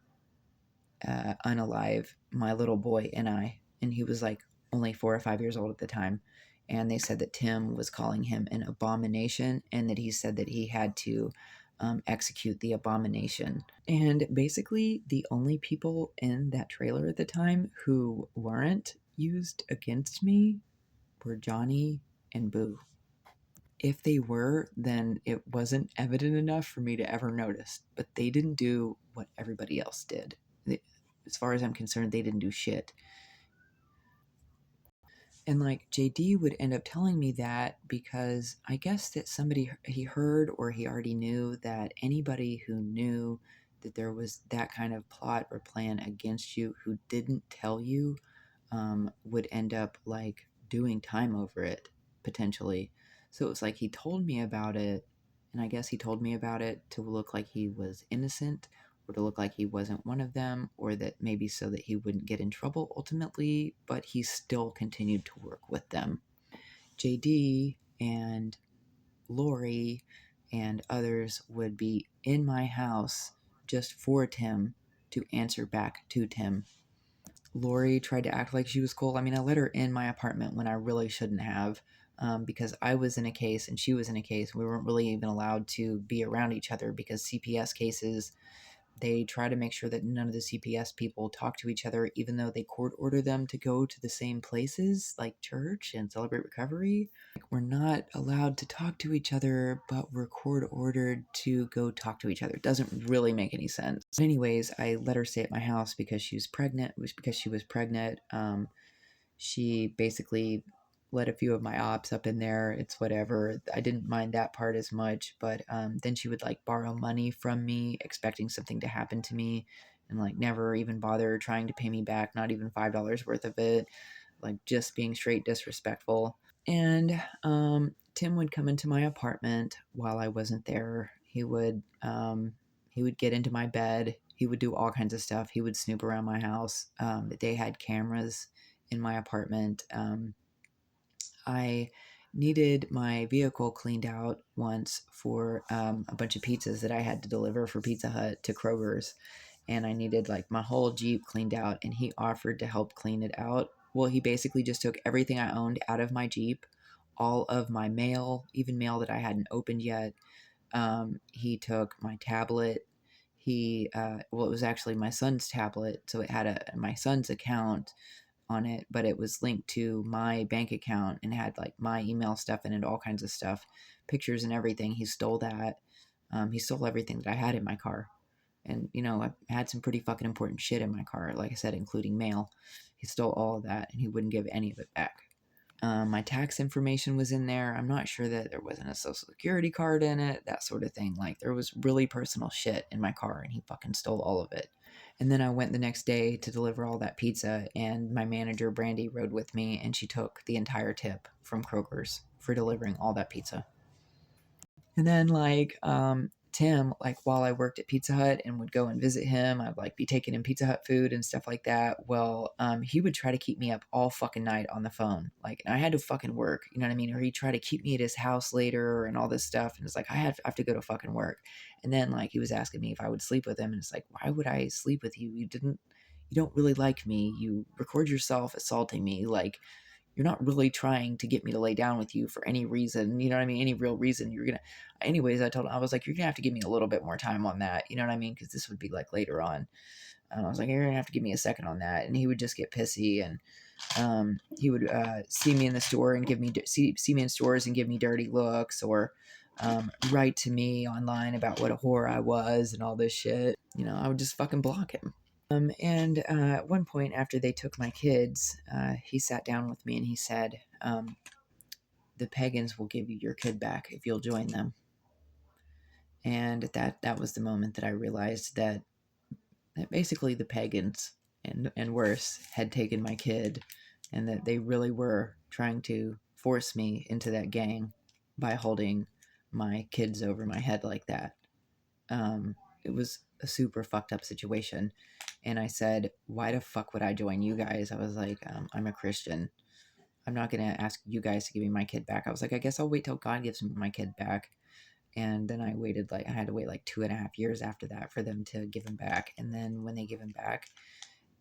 unalive my little boy and I, and he was like only 4 or 5 years old at the time, and they said that Tim was calling him an abomination, and that he said that he had to execute the abomination. And basically, the only people in that trailer at the time who weren't used against me were Johnny and Boo. If they were, then it wasn't evident enough for me to ever notice. But they didn't do what everybody else did. As far as I'm concerned, they didn't do shit. And like JD would end up telling me that because I guess that somebody he heard or he already knew that anybody who knew that there was that kind of plot or plan against you who didn't tell you would end up like doing time over it potentially. So it was like he told me about it, and I guess he told me about it to look like he was innocent or to look like he wasn't one of them, or that maybe so that he wouldn't get in trouble ultimately, but he still continued to work with them. JD and Lori and others would be in my house just for Tim to answer back to Tim. Lori tried to act like she was cool. I mean, I let her in my apartment when I really shouldn't have, because I was in a case and she was in a case. We weren't really even allowed to be around each other because CPS cases, they try to make sure that none of the CPS people talk to each other, even though they court order them to go to the same places like church and Celebrate Recovery. Like, we're not allowed to talk to each other, but we're court ordered to go talk to each other. It doesn't really make any sense. But anyways, I let her stay at my house because she was pregnant. It was because she was pregnant. She basically let a few of my ops up in there. It's whatever. I didn't mind that part as much, but then she would like borrow money from me, expecting something to happen to me, and like never even bother trying to pay me back, not even $5 worth of it, like just being straight disrespectful. And Tim would come into my apartment while I wasn't there. He would get into my bed. He would do all kinds of stuff. He would snoop around my house. They had cameras in my apartment. I needed my vehicle cleaned out once for a bunch of pizzas that I had to deliver for Pizza Hut to Kroger's, and I needed like my whole Jeep cleaned out, and he offered to help clean it out. Well, he basically just took everything I owned out of my Jeep, all of my mail, even mail that I hadn't opened yet. He took my tablet. Well, it was actually my son's tablet, so it had my son's account on it, but it was linked to my bank account and had like my email stuff in it, all kinds of stuff, pictures and everything. He stole that. He stole everything that I had in my car. And, you know, I had some pretty fucking important shit in my car, like I said, including mail. He stole all of that and he wouldn't give any of it back. My tax information was in there. I'm not sure that there wasn't a social security card in it, that sort of thing. Like, there was really personal shit in my car and he fucking stole all of it. And then I went the next day to deliver all that pizza, and my manager, Brandy, rode with me, and she took the entire tip from Kroger's for delivering all that pizza. And then like Tim, like while I worked at Pizza Hut and would go and visit him, I'd like be taking him Pizza Hut food and stuff like that. Well, he would try to keep me up all fucking night on the phone. Like, and I had to fucking work, you know what I mean? Or he'd try to keep me at his house later and all this stuff. And it's like, I have to go to fucking work. And then like he was asking me if I would sleep with him. And it's like, why would I sleep with you? You don't really like me. You record yourself assaulting me. Like, you're not really trying to get me to lay down with you for any reason, you know what I mean? Any real reason. Anyways, I was like, you're gonna have to give me a little bit more time on that, you know what I mean? Because this would be like later on. I was like, you're gonna have to give me a second on that. And he would just get pissy, and he would see me in the store and see me in stores and give me dirty looks, or write to me online about what a whore I was and all this shit. You know, I would just fucking block him. And at one point, after they took my kids, he sat down with me and he said, "The pagans will give you your kid back if you'll join them." And that was the moment that I realized that basically the pagans and worse had taken my kid, and that they really were trying to force me into that gang by holding my kids over my head like that. It was a super fucked up situation. And I said, why the fuck would I join you guys? I was like, I'm a Christian. I'm not going to ask you guys to give me my kid back. I was like, I guess I'll wait till God gives me my kid back. And then I waited, like, I had to wait like 2.5 years after that for them to give him back. And then when they give him back,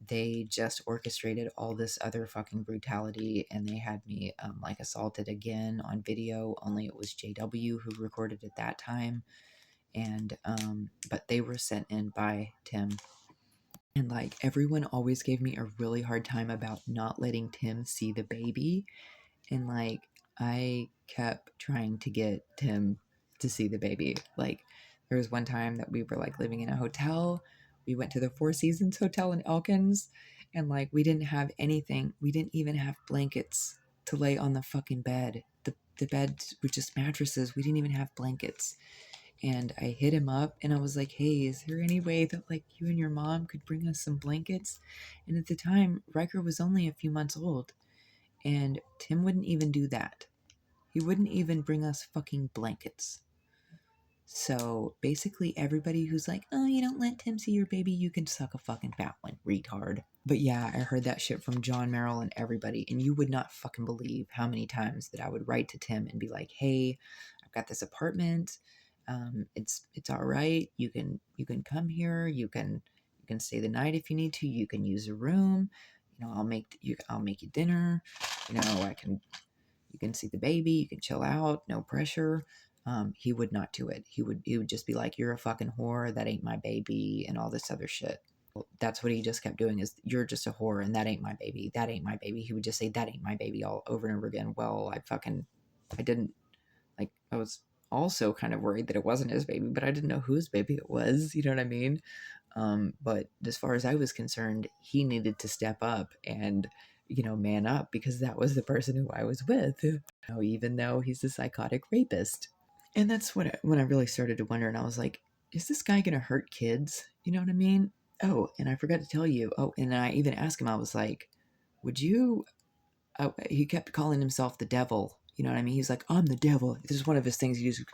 they just orchestrated all this other fucking brutality, and they had me like assaulted again on video. Only it was JW who recorded at that time, and but they were sent in by Tim. And like everyone always gave me a really hard time about not letting Tim see the baby, and like I kept trying to get Tim to see the baby. Like there was one time that we were like living in a hotel. We went to the Four Seasons Hotel in Elkins, and like we didn't have anything. We didn't even have blankets to lay on the fucking bed. The beds were just mattresses. We didn't even have blankets. And I hit him up and I was like, hey, is there any way that like you and your mom could bring us some blankets? And at the time, Riker was only a few months old, and Tim wouldn't even do that. He wouldn't even bring us fucking blankets. So basically, everybody who's like, oh, you don't let Tim see your baby, you can suck a fucking fat one, retard. But yeah, I heard that shit from John Merrill and everybody, and you would not fucking believe how many times that I would write to Tim and be like, hey, I've got this apartment. It's all right. You can come here. You can stay the night if you need to. You can use a room. I'll make you dinner. You can see the baby. You can chill out. No pressure. He would not do it. He would just be like, you're a fucking whore. That ain't my baby, and all this other shit. That's what he just kept doing, is you're just a whore and that ain't my baby. That ain't my baby. He would just say that ain't my baby all over and over again. Well, I didn't, like, I was also kind of worried that it wasn't his baby, but I didn't know whose baby it was. You know what I mean? But as far as I was concerned, he needed to step up and, man up, because that was the person who I was with, even though he's a psychotic rapist. And that's when I really started to wonder, and I was like, is this guy going to hurt kids? You know what I mean? Oh, and I forgot to tell you. Oh, and I even asked him, I was like, would you, he kept calling himself the devil. You know what I mean? He's like, I'm the devil. This is one of his things. He uses,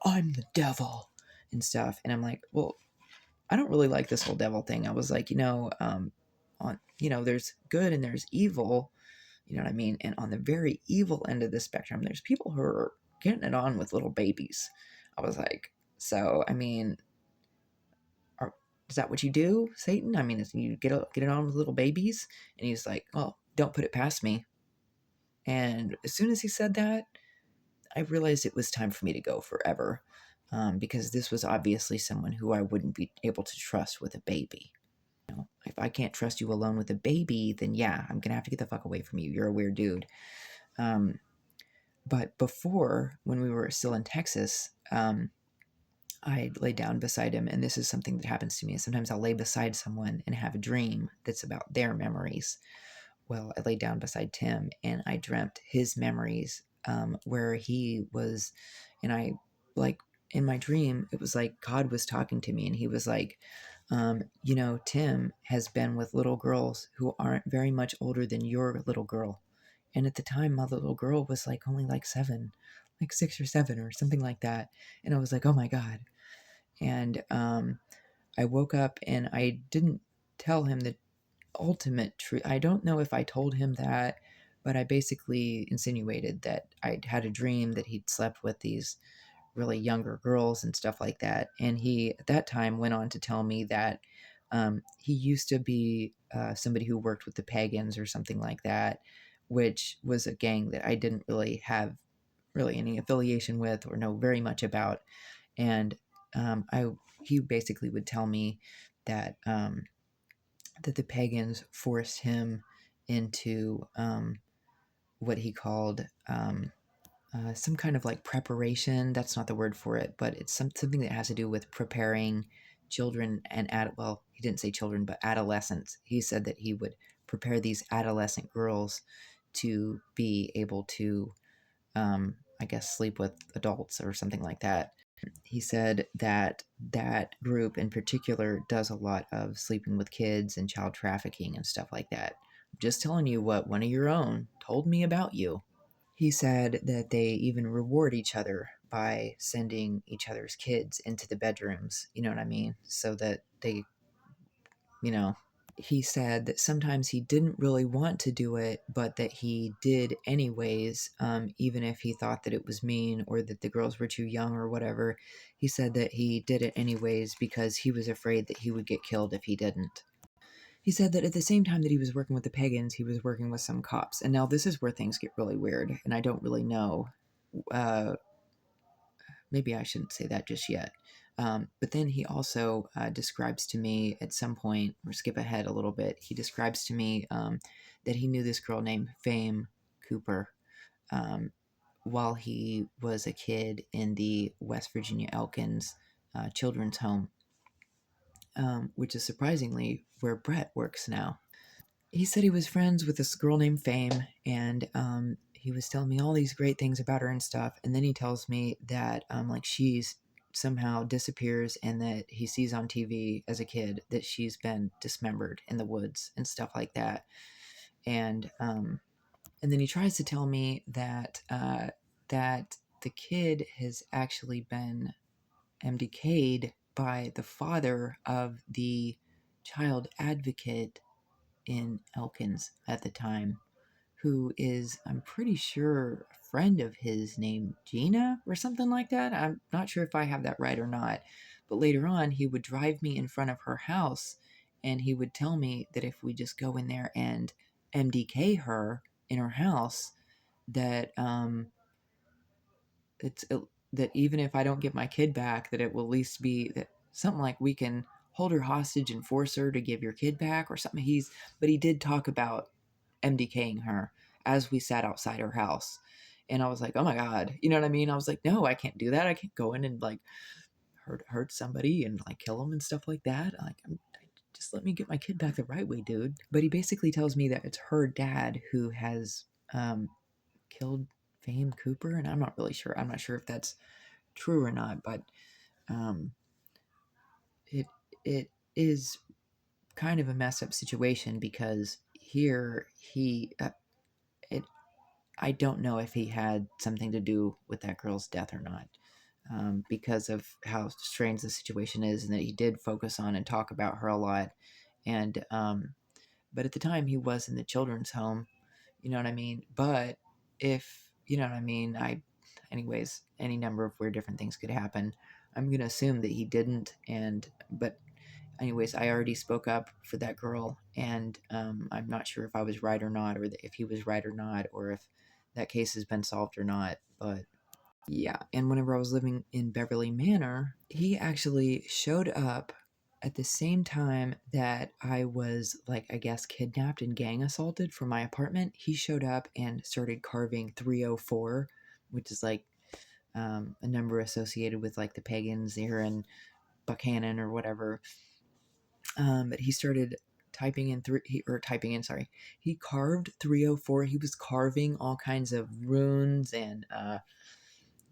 I'm the devil and stuff. And I'm like, well, I don't really like this whole devil thing. I was like, there's good and there's evil. You know what I mean? And on the very evil end of the spectrum, there's people who are getting it on with little babies. I was like, so, I mean, is that what you do, Satan? I mean, you get it on with little babies? And he's like, well, don't put it past me. And as soon as he said that, I realized it was time for me to go forever, because this was obviously someone who I wouldn't be able to trust with a baby. If I can't trust you alone with a baby, then yeah, I'm gonna have to get the fuck away from you. You're a weird dude. But before, when we were still in Texas, I lay down beside him, and this is something that happens to me. Sometimes I'll lay beside someone and have a dream that's about their memories. Well, I lay down beside Tim, and I dreamt his memories, where he was, and I, like, in my dream, it was like God was talking to me, and he was like, Tim has been with little girls who aren't very much older than your little girl. And at the time, my little girl was like only like 7, like 6 or 7 or something like that. And I was like, oh my God. And I woke up and I didn't tell him the ultimate truth. I don't know if I told him that, but I basically insinuated that I'd had a dream that he'd slept with these really younger girls and stuff like that. And he, at that time, went on to tell me that he used to be somebody who worked with the Pagans or something like that, which was a gang that I didn't really have really any affiliation with or know very much about. And he basically would tell me that that the Pagans forced him into what he called some kind of like preparation. That's not the word for it, but it's something that has to do with preparing children and well, he didn't say children, but adolescents. He said that he would prepare these adolescent girls to be able to, I guess, sleep with adults or something like that. He said that that group in particular does a lot of sleeping with kids and child trafficking and stuff like that. Just telling you what one of your own told me about you. He said that they even reward each other by sending each other's kids into the bedrooms, you know what I mean? So that they, you know, he said that sometimes he didn't really want to do it, but that he did anyways, even if he thought that it was mean or that the girls were too young or whatever. He said that he did it anyways because he was afraid that he would get killed if he didn't. He said that at the same time that he was working with the pagans, he was working with some cops. And now this is where things get really weird, and I don't really know. Uh, Maybe I shouldn't say that just yet. But then he also describes to me at some point, or skip ahead a little bit, he describes to me that he knew this girl named Fame Cooper um, while he was a kid in the West Virginia Elkins children's home, which is surprisingly where Brett works now. He said he was friends with this girl named Fame, and he was telling me all these great things about her and stuff. And then he tells me that like she's somehow disappears, and that he sees on TV as a kid that she's been dismembered in the woods and stuff like that. And then he tries to tell me that that the kid has actually been MDK'd by the father of the child advocate in Elkins at the time, who is, I'm pretty sure, a friend of his named Gina or something like that. I'm not sure if I have that right or not. But later on, he would drive me in front of her house, and he would tell me that if we just go in there and MDK her in her house, that it's that even if I don't get my kid back, that it will at least be that something like we can hold her hostage and force her to give your kid back or something. But he did talk about MDKing her as we sat outside her house. And I was like, oh my God, you know what I mean? I was like, no, I can't do that. I can't go in and like hurt somebody and like kill them and stuff like that. Like, just let me get my kid back the right way, dude. But he basically tells me that it's her dad who has killed Fame Cooper, and I'm not really sure. I'm not sure if that's true or not, but um, it it is kind of a messed up situation because here it I don't know if he had something to do with that girl's death or not, because of how strange the situation is, and that he did focus on and talk about her a lot. And but at the time, he was in the children's home. You know what I mean? But if you know what I mean, anyways, any number of weird different things could happen. I'm gonna assume that he didn't, and but anyways, I already spoke up for that girl, and I'm not sure if I was right or not, or if he was right or not, or if that case has been solved or not. But yeah, and whenever I was living in Beverly Manor, he actually showed up at the same time that I was, like, I guess, kidnapped and gang assaulted from my apartment. He showed up and started carving 304, which is like a number associated with like the pagans here in Buchanan or whatever. But he started he carved 304. He was carving all kinds of runes and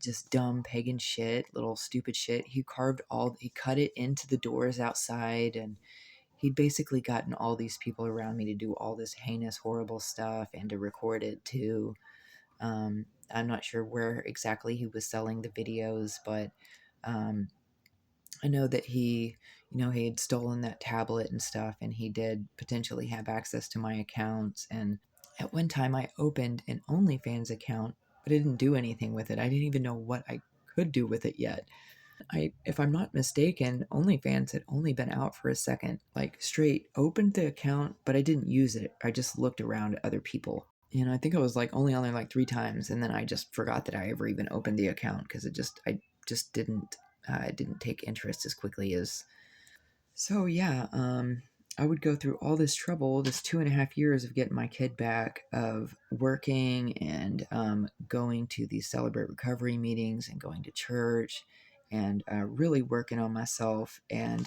just dumb pagan shit, little stupid shit. He cut it into the doors outside, and he'd basically gotten all these people around me to do all this heinous, horrible stuff and to record it too. I'm not sure where exactly he was selling the videos, but um, I know that he had stolen that tablet and stuff, and he did potentially have access to my accounts. And at one time, I opened an OnlyFans account, but I didn't do anything with it. I didn't even know what I could do with it yet. If I'm not mistaken, OnlyFans had only been out for a second. Like, straight opened the account, but I didn't use it. I just looked around at other people. I think I was like only on there like 3 times, and then I just forgot that I ever even opened the account because I just didn't take interest as quickly as. So yeah, I would go through all this trouble, this 2.5 years of getting my kid back, of working and going to these Celebrate Recovery meetings and going to church, and really working on myself. And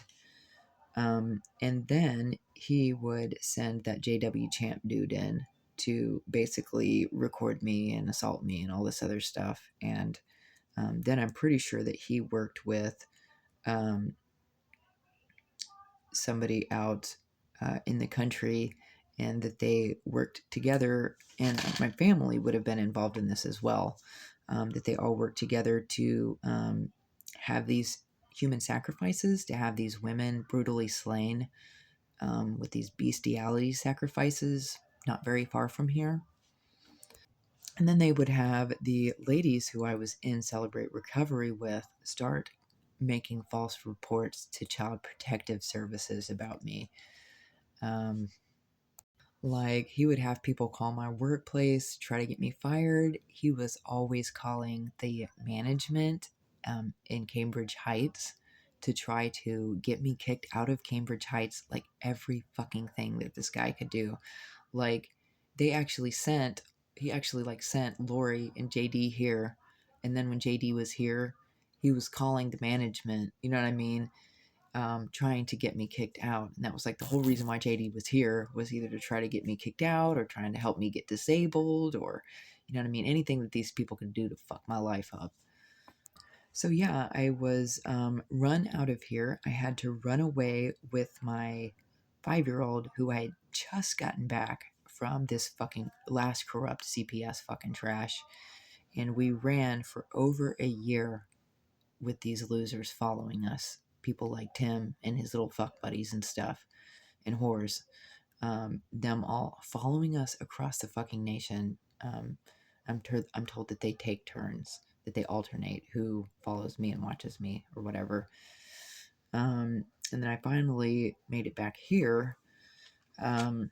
then he would send that JW Champ dude in to basically record me and assault me and all this other stuff. And then I'm pretty sure that he worked with um, somebody out in the country, and that they worked together. And my family would have been involved in this as well. That they all worked together to have these human sacrifices, to have these women brutally slain with these bestiality sacrifices not very far from here. And then they would have the ladies who I was in Celebrate Recovery with start making false reports to Child Protective Services about me. Um, like, he would have people call my workplace, try to get me fired. He was always calling the management in Cambridge Heights to try to get me kicked out of Cambridge Heights, like every fucking thing that this guy could do. Like, they actually sent, he actually like sent Lori and JD here. And then when JD was here, he was calling the management, you know what I mean? Trying to get me kicked out. And that was like the whole reason why JD was here, was either to try to get me kicked out or trying to help me get disabled, or, you know what I mean? Anything that these people could do to fuck my life up. So yeah, I was run out of here. I had to run away with my 5-year-old who I had just gotten back from this fucking last corrupt CPS fucking trash. And we ran for over a year with these losers following us. People like Tim and his little fuck buddies and stuff, and whores. Them all following us across the fucking nation. I'm told that they take turns, that they alternate who follows me and watches me or whatever. And then I finally made it back here. And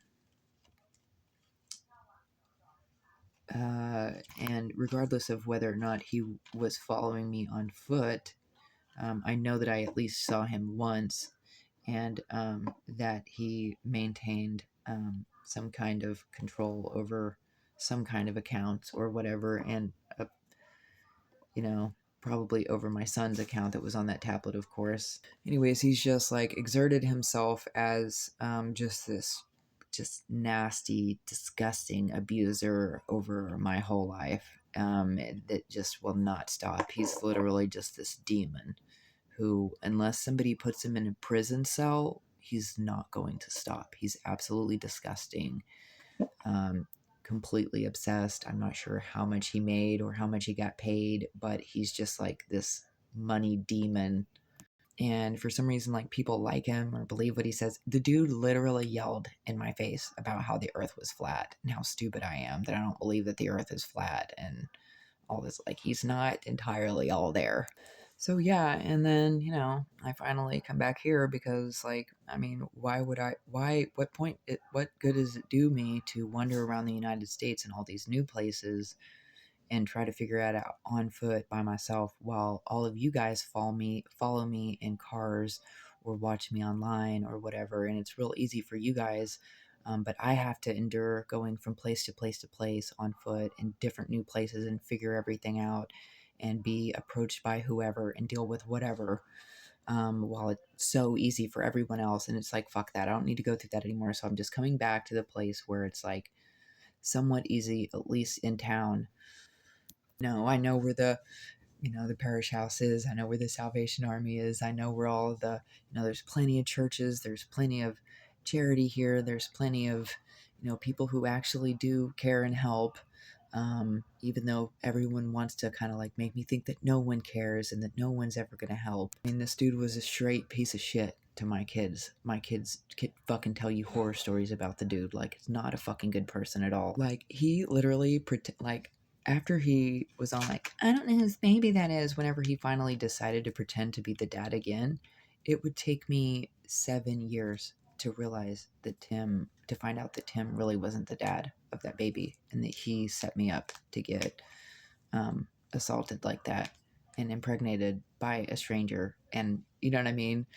regardless of whether or not he was following me on foot, I know that I at least saw him once, and that he maintained some kind of control over some kind of accounts or whatever, and you know, probably over my son's account that was on that tablet, of course. Anyways, he's just like exerted himself as just this just nasty, disgusting abuser over my whole life, that just will not stop. He's literally just this demon who, unless somebody puts him in a prison cell, he's not going to stop. He's absolutely disgusting. Completely obsessed. I'm not sure how much he made or how much he got paid, but he's just like this money demon. And for some reason, like, people like him or believe what he says. The dude literally yelled in my face about how the earth was flat and how stupid I am, that I don't believe that the earth is flat and all this. Like, he's not entirely all there. So yeah, and then, you know, I finally come back here because, like, I mean, what good does it do me to wander around the United States and all these new places and try to figure it out on foot by myself, while all of you guys follow me in cars or watch me online or whatever, and it's real easy for you guys. But I have to endure going from place to place to place on foot in different new places and figure everything out and be approached by whoever and deal with whatever, while it's so easy for everyone else. And it's like, fuck that. I don't need to go through that anymore. So I'm just coming back to the place where it's like somewhat easy, at least in town. No, I know where the parish house is. I know where the Salvation Army is. I know where all there's plenty of churches. There's plenty of charity here. There's plenty of, people who actually do care and help. Even though everyone wants to kind of like make me think that no one cares and that no one's ever going to help. I mean, this dude was a straight piece of shit to my kids. My kids could fucking tell you horror stories about the dude. Like, it's not a fucking good person at all. Like, he literally after he was on, like, I don't know whose baby that is, whenever he finally decided to pretend to be the dad again, it would take me 7 years to realize to find out that Tim really wasn't the dad of that baby, and that he set me up to get assaulted like that and impregnated by a stranger. And you know what I mean?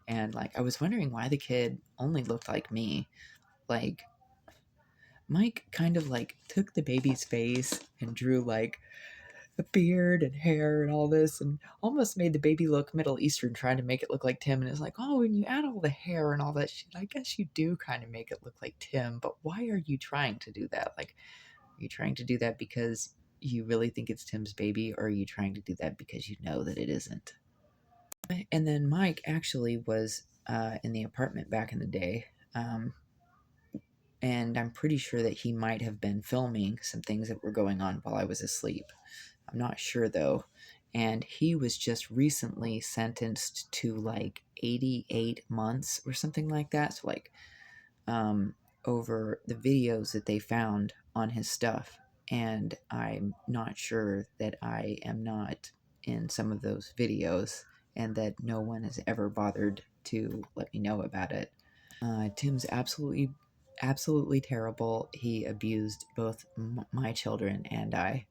And like, I was wondering why the kid only looked like me. Like, Mike kind of like took the baby's face and drew like a beard and hair and all this, and almost made the baby look Middle Eastern, trying to make it look like Tim. And it's like, oh, when you add all the hair and all that shit, I guess you do kind of make it look like Tim. But why are you trying to do that? Like, are you trying to do that because you really think it's Tim's baby, or are you trying to do that because you know that it isn't? And then Mike actually was in the apartment back in the day. And I'm pretty sure that he might have been filming some things that were going on while I was asleep. I'm not sure though. and he was just recently sentenced to like 88 months or something like that. So like over the videos that they found on his stuff, and I'm not sure that I am not in some of those videos, and that no one has ever bothered to let me know about it. Tim's absolutely terrible. He abused both my children and I,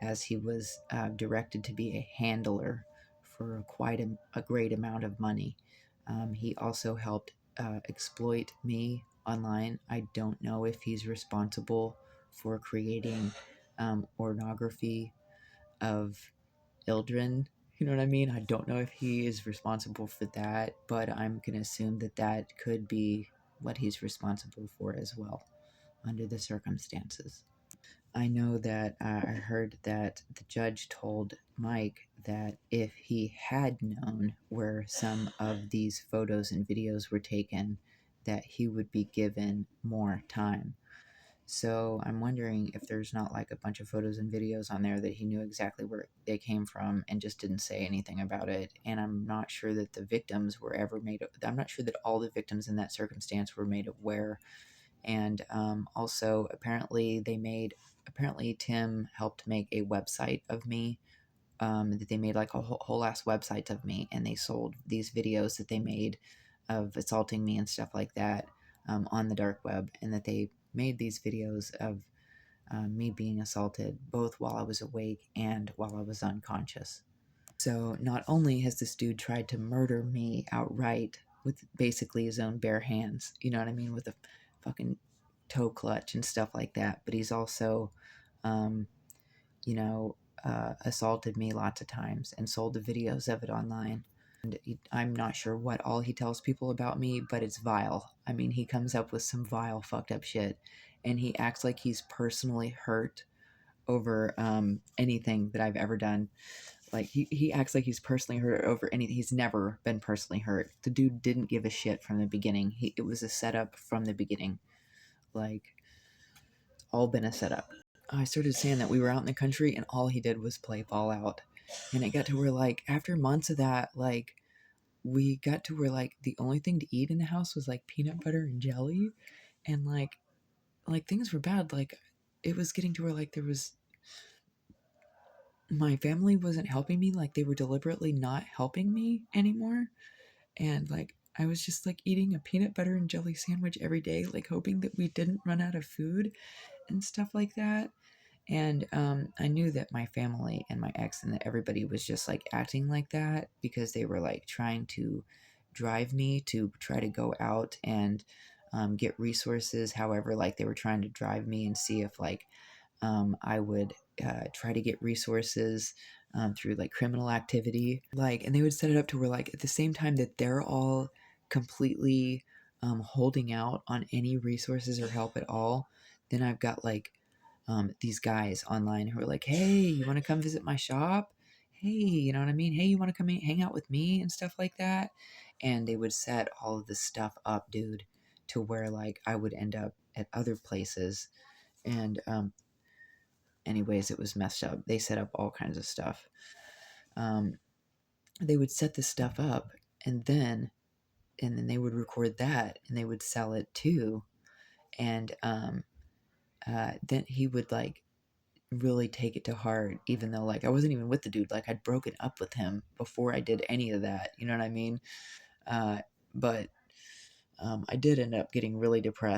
as he was directed to be a handler for quite a great amount of money. He also helped exploit me online. I don't know if he's responsible for creating pornography of children. You know what I mean? I don't know if he is responsible for that, but I'm going to assume that that could be what he's responsible for as well, under the circumstances. I know that I heard that the judge told Mike that if he had known where some of these photos and videos were taken, that he would be given more time. So I'm wondering if there's not like a bunch of photos and videos on there that he knew exactly where they came from and just didn't say anything about it. And I'm not sure that the victims were ever made. I'm not sure that all the victims in that circumstance were made aware. And also, apparently Tim helped make a website of me. That they made like a whole ass website of me, and they sold these videos that they made of assaulting me and stuff like that on the dark web, and that they made these videos of me being assaulted both while I was awake and while I was unconscious. So not only has this dude tried to murder me outright with basically his own bare hands, you know what I mean, with a fucking toe clutch and stuff like that, but he's also, um, you know, assaulted me lots of times and sold the videos of it online. And I'm not sure what all he tells people about me, but it's vile. I mean, he comes up with some vile, fucked up shit, and he acts like he's personally hurt over anything that I've ever done. Like, he acts like he's personally hurt over anything. He's never been personally hurt. The dude didn't give a shit from the beginning. It was a setup from the beginning. Like, all been a setup. I started saying that we were out in the country and all he did was play Fallout. And it got to where, like, after months of that, like, we got to where, like, the only thing to eat in the house was, like, peanut butter and jelly. And, like things were bad. Like, it was getting to where, like, there was... My family wasn't helping me. Like, they were deliberately not helping me anymore. And, like, I was just, like, eating a peanut butter and jelly sandwich every day, like, hoping that we didn't run out of food and stuff like that. And I knew that my family and my ex and that everybody was just like acting like that because they were like trying to drive me to try to go out and get resources. However, like they were trying to drive me and see if like I would try to get resources through like criminal activity. Like, and they would set it up to where like at the same time that they're all completely holding out on any resources or help at all, then I've got like these guys online who are like, hey, you want to come visit my shop? Hey, you know what I mean? Hey, you want to come hang out with me and stuff like that? And they would set all of this stuff up, dude, to where like I would end up at other places. And anyways, it was messed up. They set up all kinds of stuff. Um, they would set this stuff up, and then they would record that, and they would sell it too. And then he would like really take it to heart, even though like I wasn't even with the dude. Like, I'd broken up with him before I did any of that. You know what I mean? But I did end up getting really depressed.